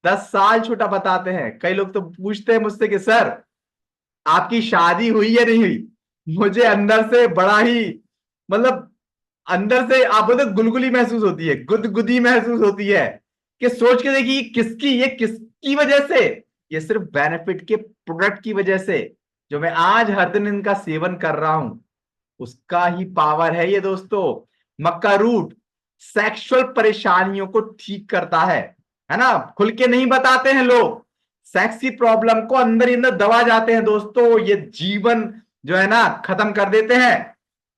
10 साल छोटा बताते हैं। कई लोग तो पूछते हैं मुझसे कि सर आपकी शादी हुई या नहीं हुई। मुझे अंदर से बड़ा ही मतलब अंदर से आप बोलते गुलगुली महसूस होती है, गुदगुदी महसूस होती है कि सोच के देखिए ये किसकी वजह से, ये सिर्फ बेनिफिट के प्रोडक्ट की वजह से, जो मैं आज हर दिन इनका सेवन कर रहा हूं, उसका ही पावर है ये दोस्तों। मक्का रूट सेक्सुअल परेशानियों को ठीक करता है ना। खुल के नहीं बताते हैं लोग, सेक्सी प्रॉब्लम को अंदर ही अंदर दबा जाते हैं दोस्तों। ये जीवन जो है ना खत्म कर देते हैं।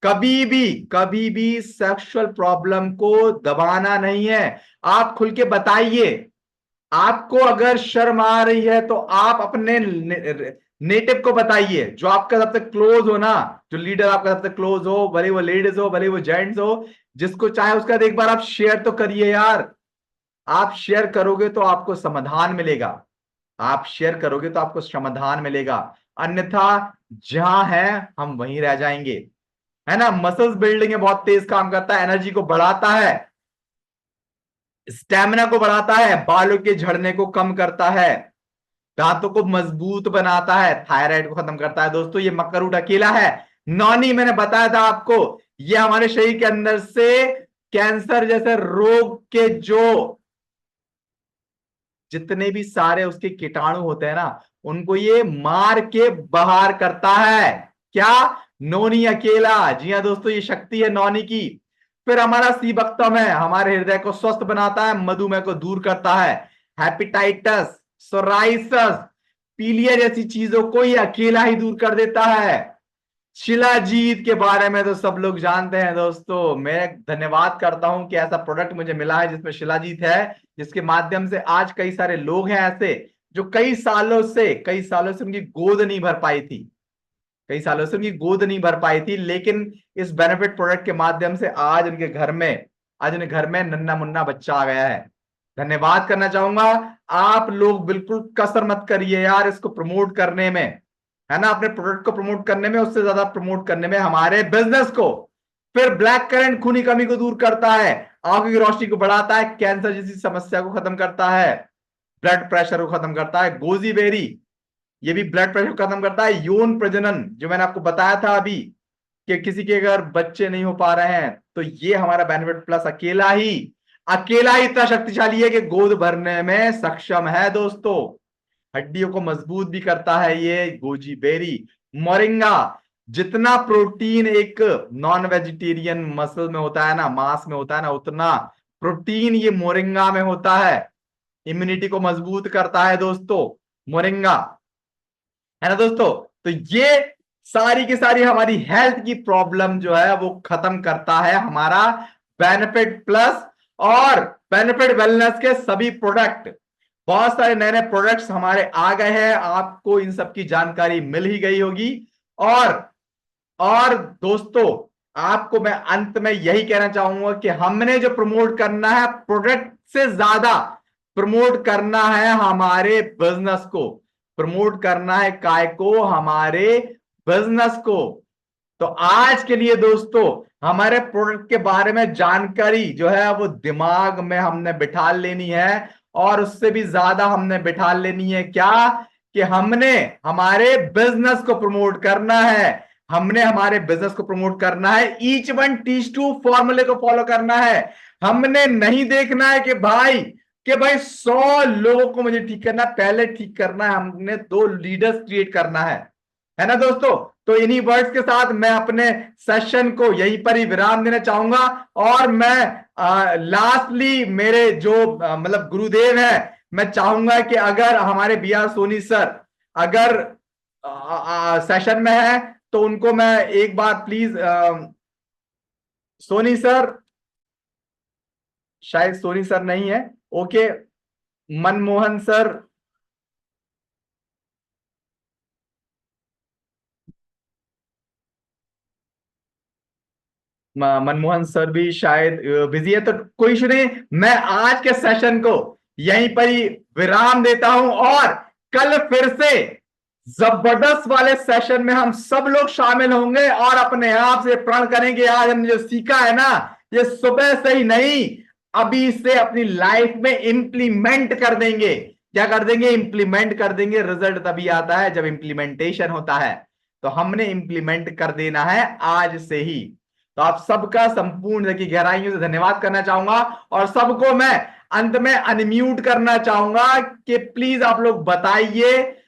कभी भी सेक्सुअल प्रॉब्लम को दबाना नहीं है, आप खुल के बताइए। आपको अगर शर्म आ रही है तो आप अपने नेटिव को बताइए, जो आपका सबसे क्लोज हो ना, जो लीडर आपका सबसे क्लोज हो, भले वो लेडीज हो भले वो जेंट्स हो, जिसको चाहे उसका एक बार आप शेयर तो करिए यार। आप शेयर करोगे तो आपको समाधान मिलेगा, आप शेयर करोगे तो आपको समाधान मिलेगा, अन्यथा जहां है हम वहीं रह जाएंगे, है ना। मसल्स बिल्डिंग में बहुत तेज काम करता है, एनर्जी को बढ़ाता है, स्टेमिना को बढ़ाता है, बालों के झड़ने को कम करता है, दांतों को मजबूत बनाता है, थायराइड को खत्म करता है। दोस्तों ये मकरूट अकेला है, नॉनी मैंने बताया था आपको, ये हमारे शरीर के अंदर से कैंसर जैसे रोग के जो जितने भी सारे उसके कीटाणु होते हैं ना, उनको ये मार के बाहर करता है। क्या? नोनी अकेला। जी हाँ दोस्तों, ये शक्ति है नौनी की। फिर हमारा सी बक्तम है, हमारे हृदय को स्वस्थ बनाता है, मधुमेह को दूर करता है, हेपेटाइटिस, सोराइसिस, पीलिया जैसी चीजों को ये अकेला ही दूर कर देता है। शिलाजीत के बारे में तो सब लोग जानते हैं दोस्तों, मैं धन्यवाद करता हूं कि ऐसा प्रोडक्ट मुझे मिला है जिसमें शिलाजीत है, जिसके माध्यम से आज कई सारे लोग हैं ऐसे जो कई सालों से उनकी गोद नहीं भर पाई थी, कई सालों से उनकी गोद नहीं भर पाई थी, लेकिन इस बेनिफिट प्रोडक्ट के माध्यम से आज उनके घर में नन्ना मुन्ना बच्चा आ गया है। धन्यवाद करना चाहूंगा। आप लोग बिल्कुल कसर मत करिए यार इसको प्रमोट करने में, है ना, अपने प्रोडक्ट को प्रमोट करने में, उससे ज्यादा प्रमोट करने में हमारे बिजनेस को। फिर ब्लैक करंट खूनी कमी को दूर करता है, आंखों की रोशनी को बढ़ाता है, कैंसर जैसी समस्या को खत्म करता है, ब्लड प्रेशर को खत्म करता है। गोजी बेरी ये भी ब्लड प्रेशर को खत्म करता है। यौन प्रजनन जो मैंने आपको बताया था अभी कि किसी के अगर बच्चे नहीं हो पा रहे हैं तो ये हमारा बेनिफिट प्लस अकेला ही इतना शक्तिशाली है कि गोद भरने में सक्षम है दोस्तों। हड्डियों को मजबूत भी करता है ये गोजी बेरी। मोरिंगा, जितना प्रोटीन एक नॉन वेजिटेरियन मसल में होता है ना, मांस में होता है ना, उतना प्रोटीन ये मोरिंगा में होता है। इम्यूनिटी को मजबूत करता है दोस्तों मोरिंगा, है ना दोस्तों। तो ये सारी की सारी हमारी हेल्थ की प्रॉब्लम जो है वो खत्म करता है हमारा बेनिफिट प्लस और बेनिफिट वेलनेस के सभी प्रोडक्ट। बहुत सारे नए नए प्रोडक्ट्स हमारे आ गए हैं, आपको इन सब की जानकारी मिल ही गई होगी। और दोस्तों आपको मैं अंत में यही कहना चाहूंगा कि हमने जो प्रमोट करना है प्रोडक्ट से ज्यादा प्रमोट करना है हमारे बिजनेस को, प्रमोट करना है काय को, हमारे बिजनेस को। तो आज के लिए दोस्तों हमारे प्रोडक्ट के बारे में जानकारी जो है वो दिमाग में हमने बिठा लेनी है, और उससे भी ज्यादा हमने बिठा लेनी है क्या, कि हमने हमारे बिजनेस को प्रमोट करना है, हमने हमारे बिजनेस को प्रमोट करना है, ईच वन टीच टू फॉर्मूले को फॉलो करना है। हमने नहीं देखना है कि भाई 100 लोगों को मुझे ठीक करना, पहले ठीक करना है, हमने 2 लीडर्स क्रिएट करना है ना दोस्तों। तो इन्हीं वर्ड्स के साथ मैं अपने सेशन को यहीं पर ही विराम देना चाहूंगा। और मैं लास्टली मेरे जो मतलब गुरुदेव है, मैं चाहूंगा कि अगर हमारे बी आर सोनी सर अगर सेशन में है तो उनको मैं एक बार प्लीज, सोनी सर, शायद सोनी सर नहीं है, okay, Manmohan sir, Manmohan sir भी शायद बिजी है, तो कोई इशू नहीं। मैं आज के सेशन को यहीं पर ही विराम देता हूं, और कल फिर से जबरदस्त वाले सेशन में हम सब लोग शामिल होंगे और अपने आप से प्रण करेंगे आज हमने जो सीखा है ना, ये सुबह से ही नहीं, अभी से अपनी लाइफ में इंप्लीमेंट कर देंगे। क्या कर देंगे? इंप्लीमेंट कर देंगे। रिजल्ट तभी आता है जब इंप्लीमेंटेशन होता है, तो हमने इंप्लीमेंट कर देना है आज से ही। तो आप सबका संपूर्ण देखिए गहराइयों से धन्यवाद करना चाहूंगा, और सबको मैं अंत में अनम्यूट करना चाहूंगा कि प्लीज आप लोग बताइए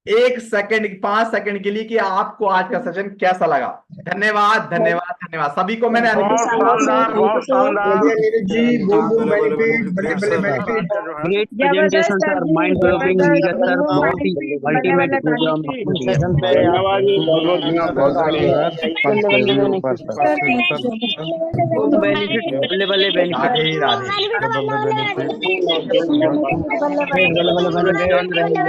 1 सेकंड 5 सेकंड के लिए कि आपको आज का सेशन कैसा लगा। धन्यवाद धन्यवाद धन्यवाद सभी को मैंने बहुत शानदार, बहुत शानदार। जी बूम बेनिफिट, बड़े बड़े benefit, great presentation sir, mind blowing Neeraj sir, बहुत ही अल्टीमेट प्रोग्राम। धन्यवाद जी, बहुत बहुत बेनिफिट, बल्ले बल्ले बेनिफिट। राधे राधे। बल्ले बल्ले बेनिफिट।